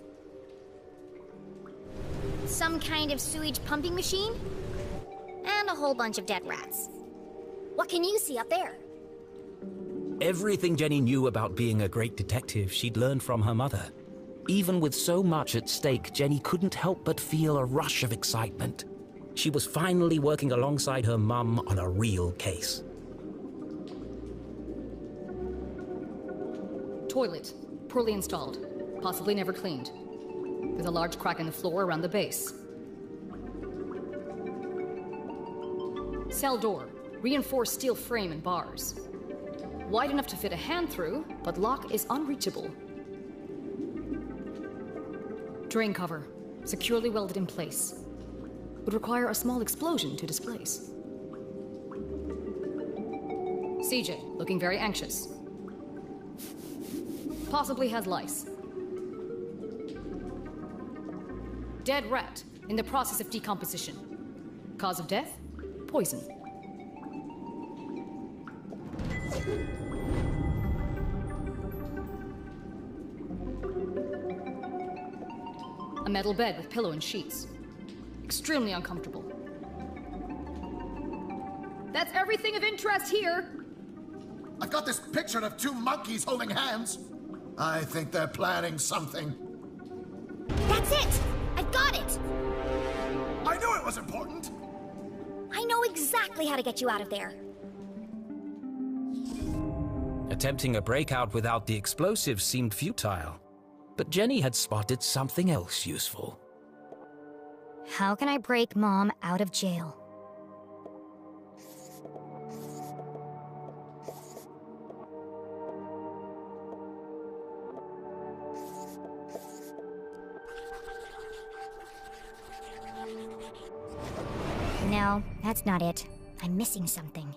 Some kind of sewage pumping machine, and a whole bunch of dead rats. What can you see up there? Everything Jenny knew about being a great detective she'd learned from her mother. Even with so much at stake, Jenny couldn't help but feel a rush of excitement. She was finally working alongside her mum on a real case. Toilet. Poorly installed. Possibly never cleaned. There's a large crack in the floor around the base. Cell door. Reinforced steel frame and bars. Wide enough to fit a hand through, but lock is unreachable. Drain cover. Securely welded in place. Would require a small explosion to displace. CJ, looking very anxious. Possibly has lice. Dead rat. in the process of decomposition. Cause of death? Poison. A metal bed with pillow and sheets. Extremely uncomfortable. That's everything of interest here! I've got this picture of two monkeys holding hands. I think they're planning something. That's it! I've got it! I knew it was important! I know exactly how to get you out of there. Attempting a breakout without the explosives seemed futile, but Jenny had spotted something else useful. How can I break Mom out of jail? No, that's not it. I'm missing something.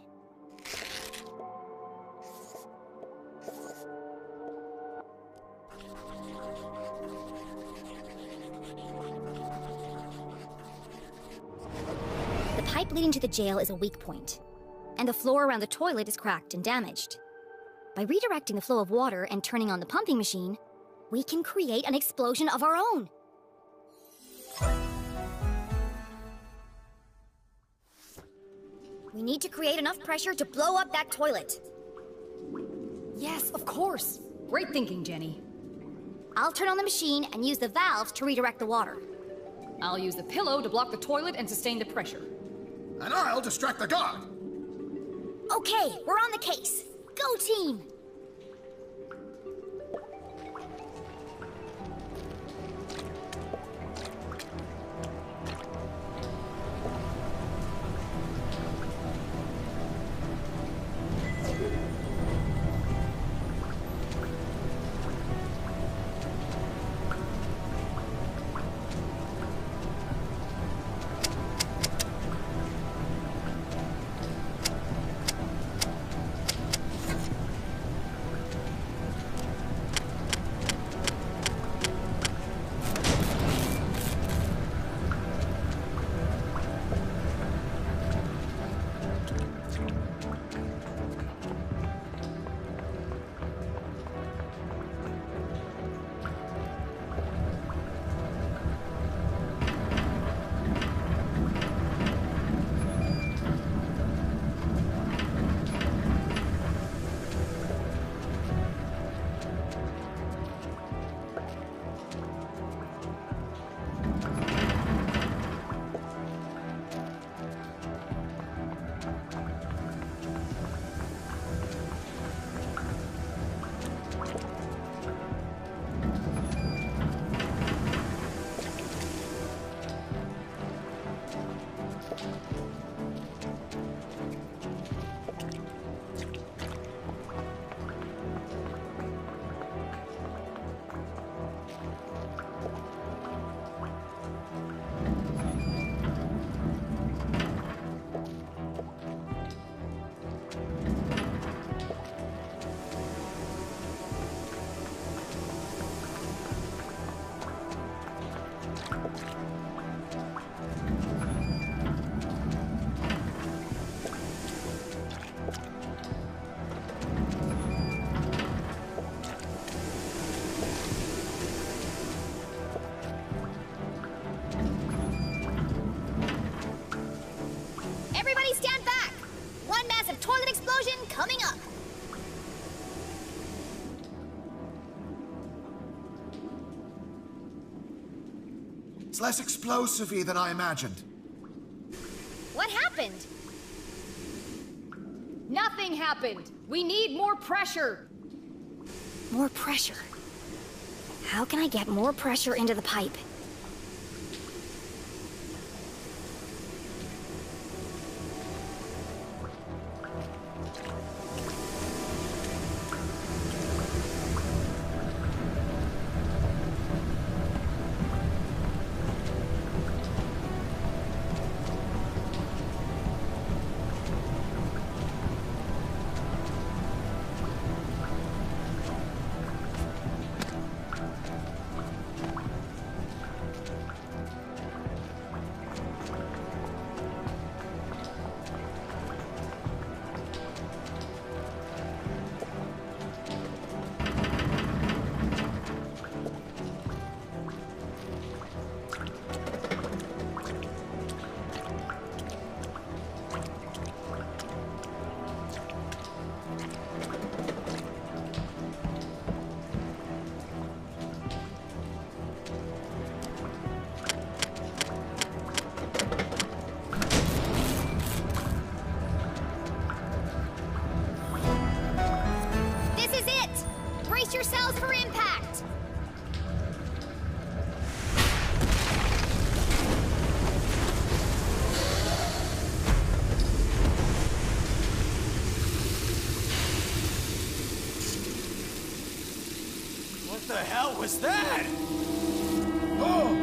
The pipe leading to the jail is a weak point, and the floor around the toilet is cracked and damaged. By redirecting the flow of water and turning on the pumping machine, we can create an explosion of our own. We need to create enough pressure to blow up that toilet. Yes, of course. Great thinking, Jenny. I'll turn on the machine and use the valves to redirect the water. I'll use the pillow to block the toilet and sustain the pressure. And I'll distract the guard. Okay, we're on the case. Go team! Coming up! It's less explosive-y than I imagined. What happened? Nothing happened! We need more pressure! More pressure? How can I get more pressure into the pipe? What the hell was that? Oh!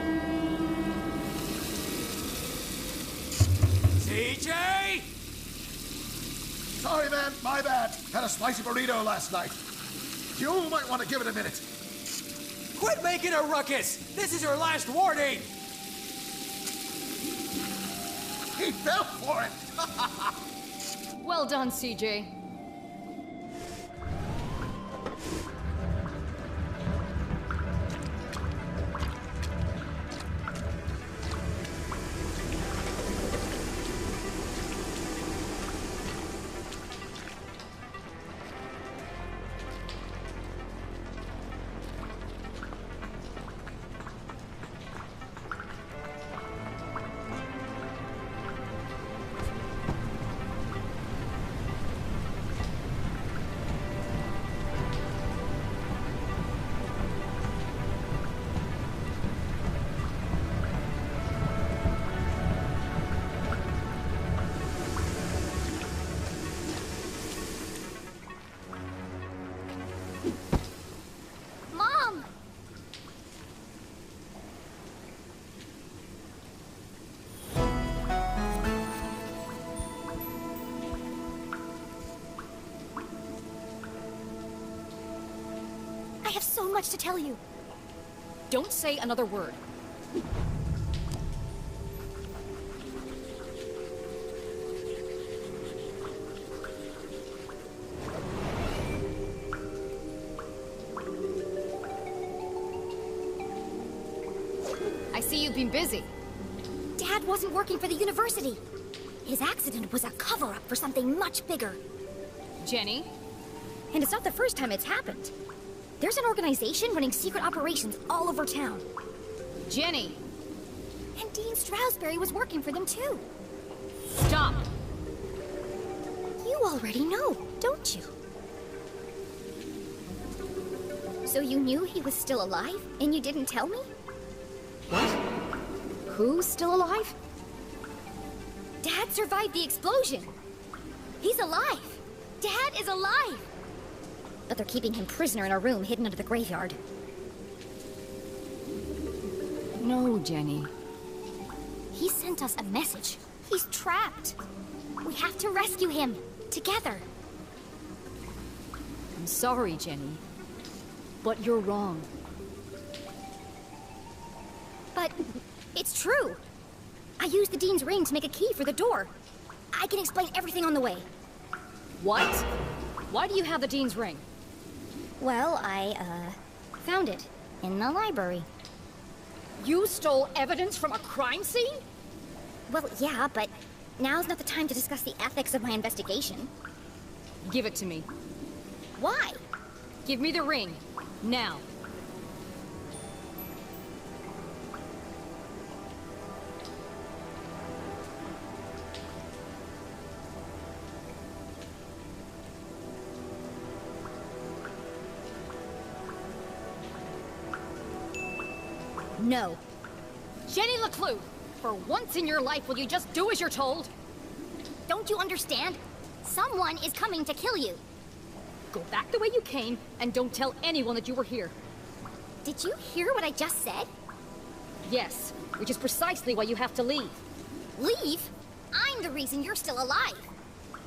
CJ? Sorry, man. My bad. Had a spicy burrito last night. You might want to give it a minute. Quit making a ruckus! This is your last warning! He fell for it! Well done, CJ. Mom! I have so much to tell you. Don't say another word. I see you've been busy. Dad wasn't working for the university. His accident was a cover-up for something much bigger. Jenny? And it's not the first time it's happened. There's an organization running secret operations all over town. Jenny! And Dean Stroudsbury was working for them too. Stop! You already know, don't you? So you knew he was still alive, and you didn't tell me? What? Who's still alive? Dad survived the explosion. He's alive. Dad is alive. But they're keeping him prisoner in a room hidden under the graveyard. No, Jenny. He sent us a message. He's trapped. We have to rescue him. Together. I'm sorry, Jenny. But you're wrong. But it's true. I used the Dean's ring to make a key for the door. I can explain everything on the way. What? Why do you have the Dean's ring? Well, I found it in the library. You stole evidence from a crime scene? Well, yeah, but now's not the time to discuss the ethics of my investigation. Give it to me. Why? Give me the ring. Now. No. Jenny LeClue, for once in your life, will you just do as you're told? Don't you understand? Someone is coming to kill you. Go back the way you came, and don't tell anyone that you were here. Did you hear what I just said? Yes, which is precisely why you have to leave. Leave? I'm the reason you're still alive.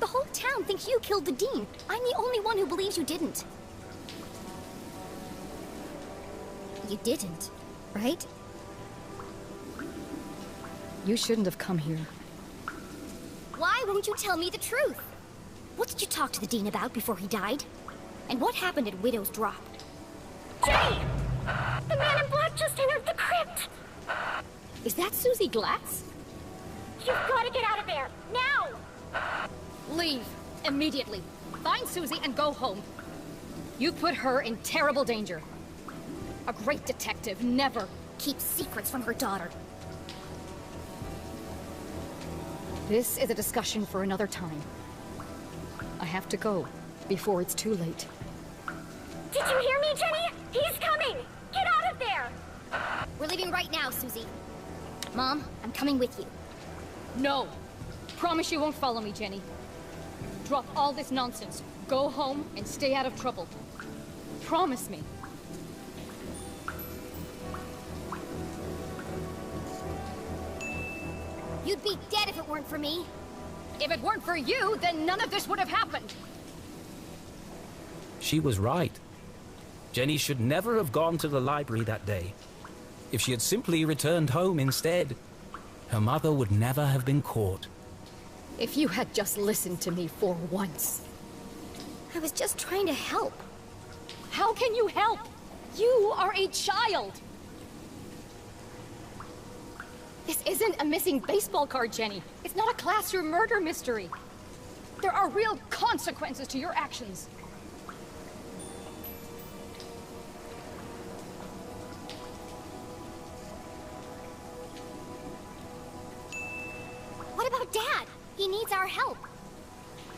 The whole town thinks you killed the Dean. I'm the only one who believes you didn't. You didn't, right? You shouldn't have come here. Why won't you tell me the truth? What did you talk to the Dean about before he died? And what happened at Widow's Drop? Jenny! The man in black just entered the crypt! Is that Susie Glatz? You've got to get out of there! Now! Leave, immediately. Find Susie and go home. You put her in terrible danger. A great detective never Keeps secrets from her daughter. This is a discussion for another time. I have to go before it's too late. Did you hear me, Jenny? He's coming! Get out of there! We're leaving right now, Susie. Mom, I'm coming with you. No! Promise you won't follow me, Jenny. Drop all this nonsense. Go home and stay out of trouble. Promise me. be dead if it weren't for me. If it weren't for you, then none of this would have happened. She was right. Jenny should never have gone to the library that day. If she had simply returned home instead, her mother would never have been caught. If you had just listened to me for once. I was just trying to help. How can you help? You are a child! This isn't a missing baseball card, Jenny. It's not a classroom murder mystery. There are real consequences to your actions. What about Dad? He needs our help.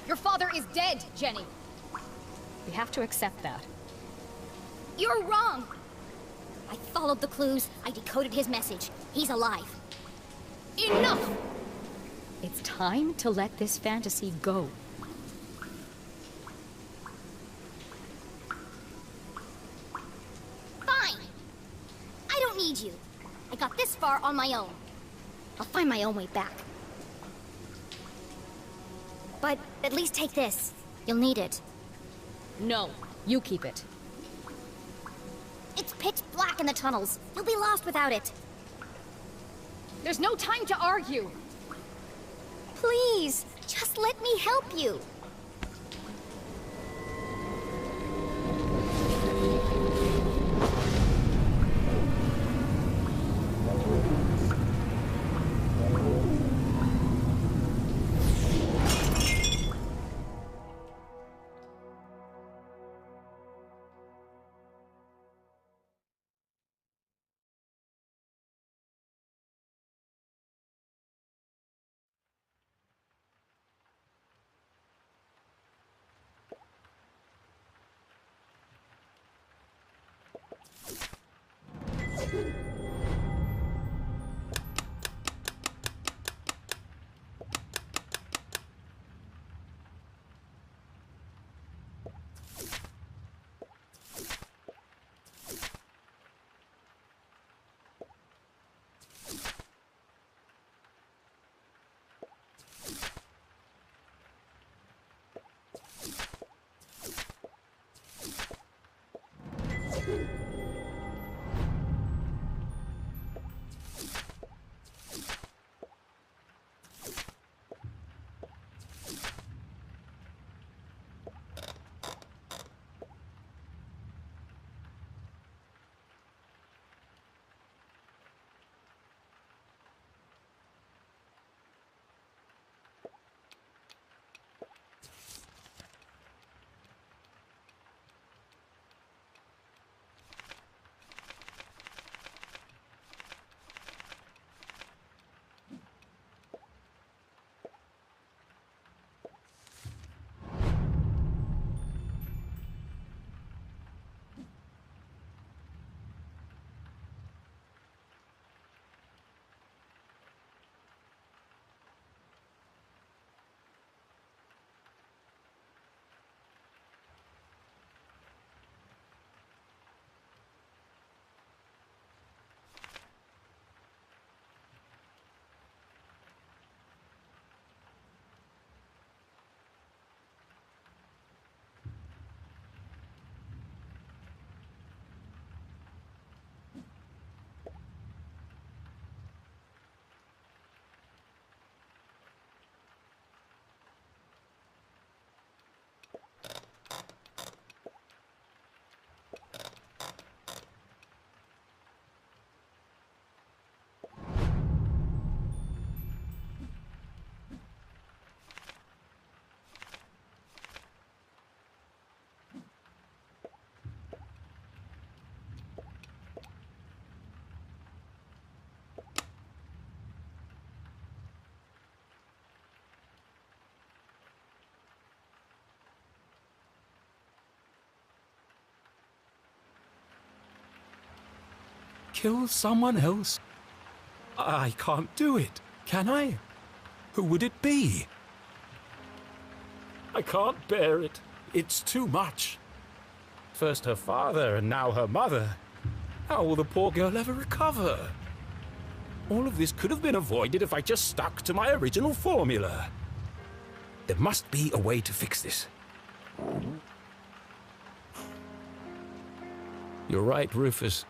Your father is dead, Jenny. We have to accept that. You're wrong. I followed the clues. I decoded his message. He's alive. Enough! It's time to let this fantasy go. Fine. I don't need you. I got this far on my own. I'll find my own way back. But at least take this. You'll need it. No, you keep it. It's pitch black in the tunnels. You'll be lost without it. There's no time to argue. Please, just let me help you. Kill someone else? I can't do it, can I? Who would it be? I can't bear it. It's too much. First her father and now her mother. How will the poor girl ever recover? All of this could have been avoided if I just stuck to my original formula. There must be a way to fix this. You're right, Rufus.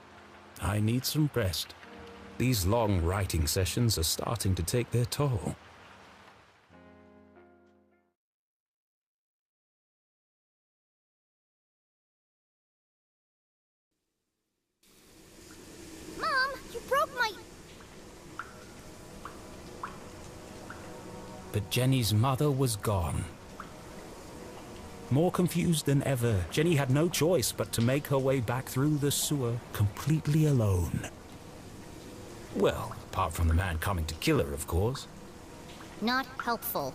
I need some rest. These long writing sessions are starting to take their toll. Mom, you broke my... But Jenny's mother was gone. More confused than ever, Jenny had no choice but to make her way back through the sewer completely alone. Well, apart from the man coming to kill her, of course. Not helpful.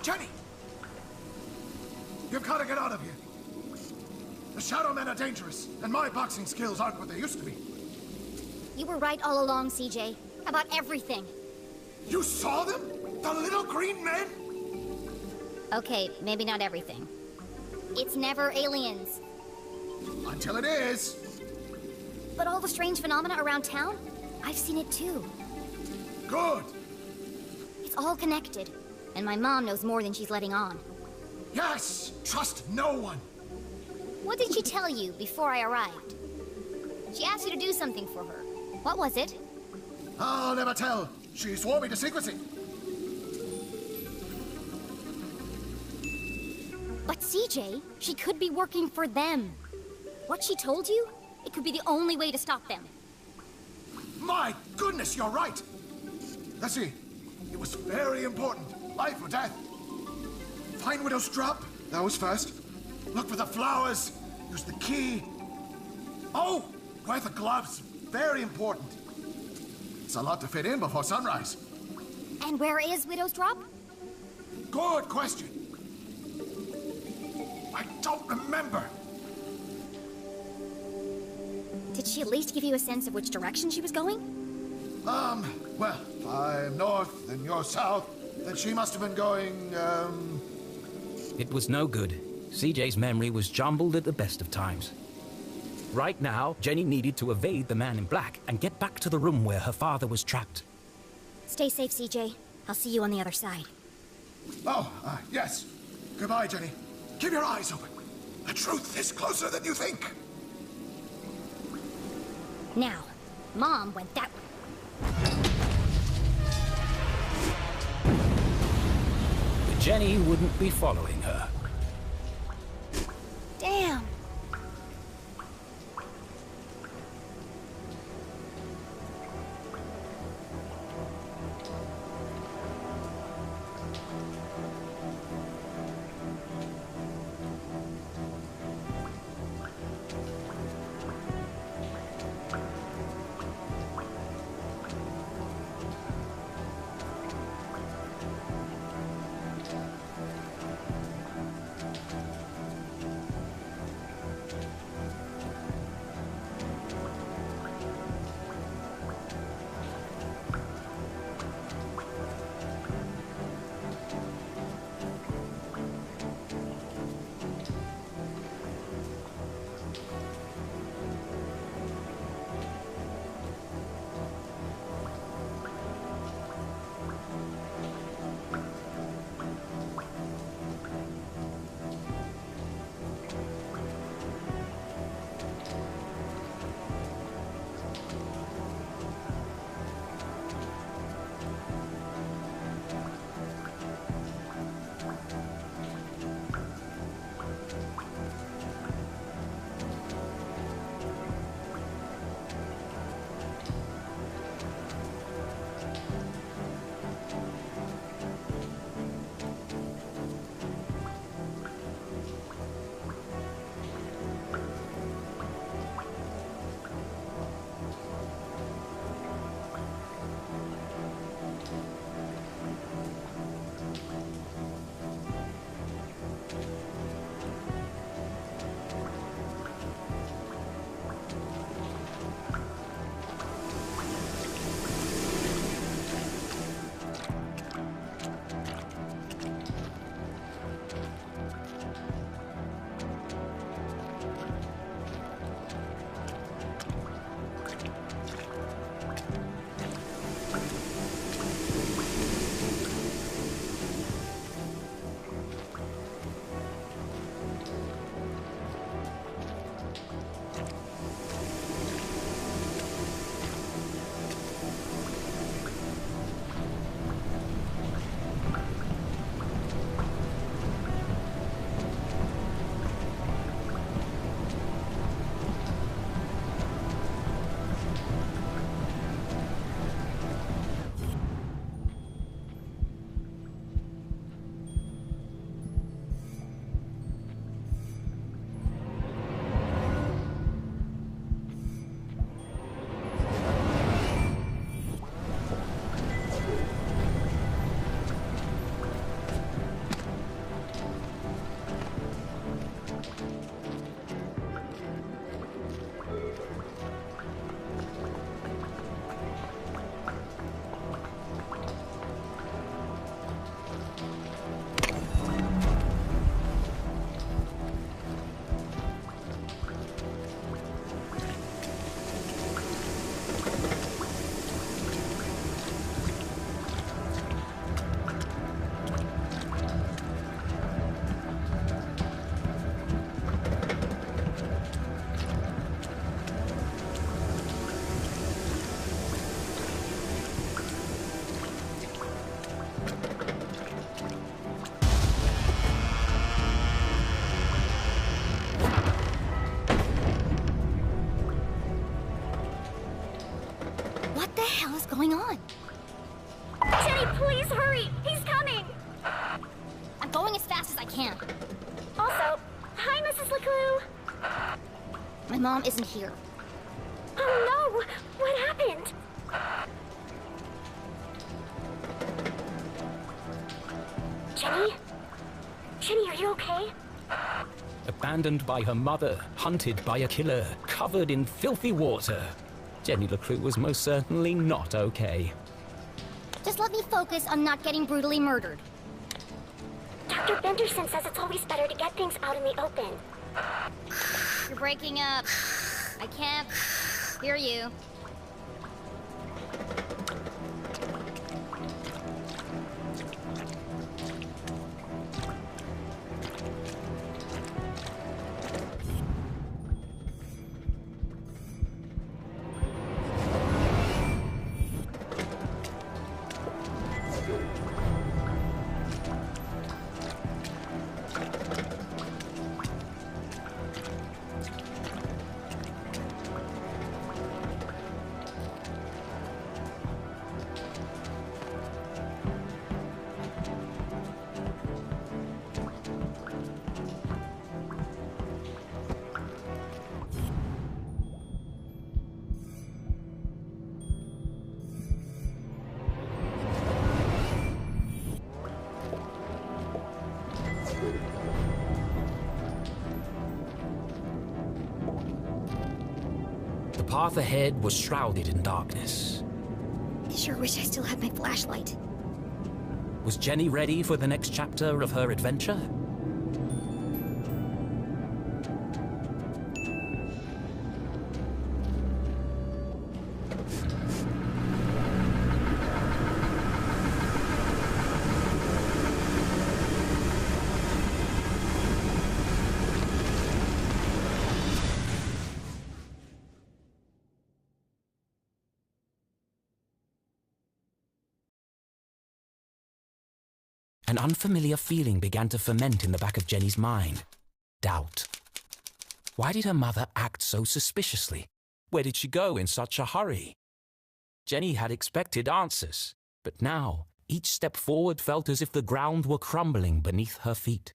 Jenny! You've got to get out of here. The Shadow Men are dangerous, and my boxing skills aren't what they used to be. You were right all along, CJ. About everything. You saw them? The little green men? Okay, maybe not everything. It's never aliens. Until it is. But all the strange phenomena around town? I've seen it too. Good. It's all connected. And my mom knows more than she's letting on. Yes! Trust no one. What did she tell you before I arrived? She asked you to do something for her. What was it? I'll never tell. She swore me to secrecy. But CJ, she could be working for them. What she told you, it could be the only way to stop them. My goodness, you're right. Let's see. It was very important. Life or death. Find Widow's drop. That was first. Look for the flowers. Use the key. Oh, wear the gloves. Very important. It's a lot to fit in before sunrise. And where is Widow's Drop? Good question. I don't remember. Did she at least give you a sense of which direction she was going? Well, if I'm north and you're south, then she must have been going, It was no good. CJ's memory was jumbled at the best of times. Right now, Jenny needed to evade the man in black and get back to the room where her father was trapped. Stay safe, CJ. I'll see you on the other side. Oh, yes. Goodbye, Jenny. Keep your eyes open. The truth is closer than you think. Now, Mom went that way. But Jenny wouldn't be following her. Damn. What the hell is going on? Jenny, please hurry! He's coming! I'm going as fast as I can. Also, hi, Mrs. LeClue. My mom isn't here. Oh no! What happened? Jenny? Jenny, are you okay? Abandoned by her mother, hunted by a killer, covered in filthy water. Jenny LeClue was most certainly not okay. Just let me focus on not getting brutally murdered. Dr. Benderson says it's always better to get things out in the open. You're breaking up. I can't hear you. The path ahead was shrouded in darkness. I sure wish I still had my flashlight. Was Jenny ready for the next chapter of her adventure? An unfamiliar feeling began to ferment in the back of Jenny's mind. Doubt. Why did her mother act so suspiciously? Where did she go in such a hurry? Jenny had expected answers, but now each step forward felt as if the ground were crumbling beneath her feet.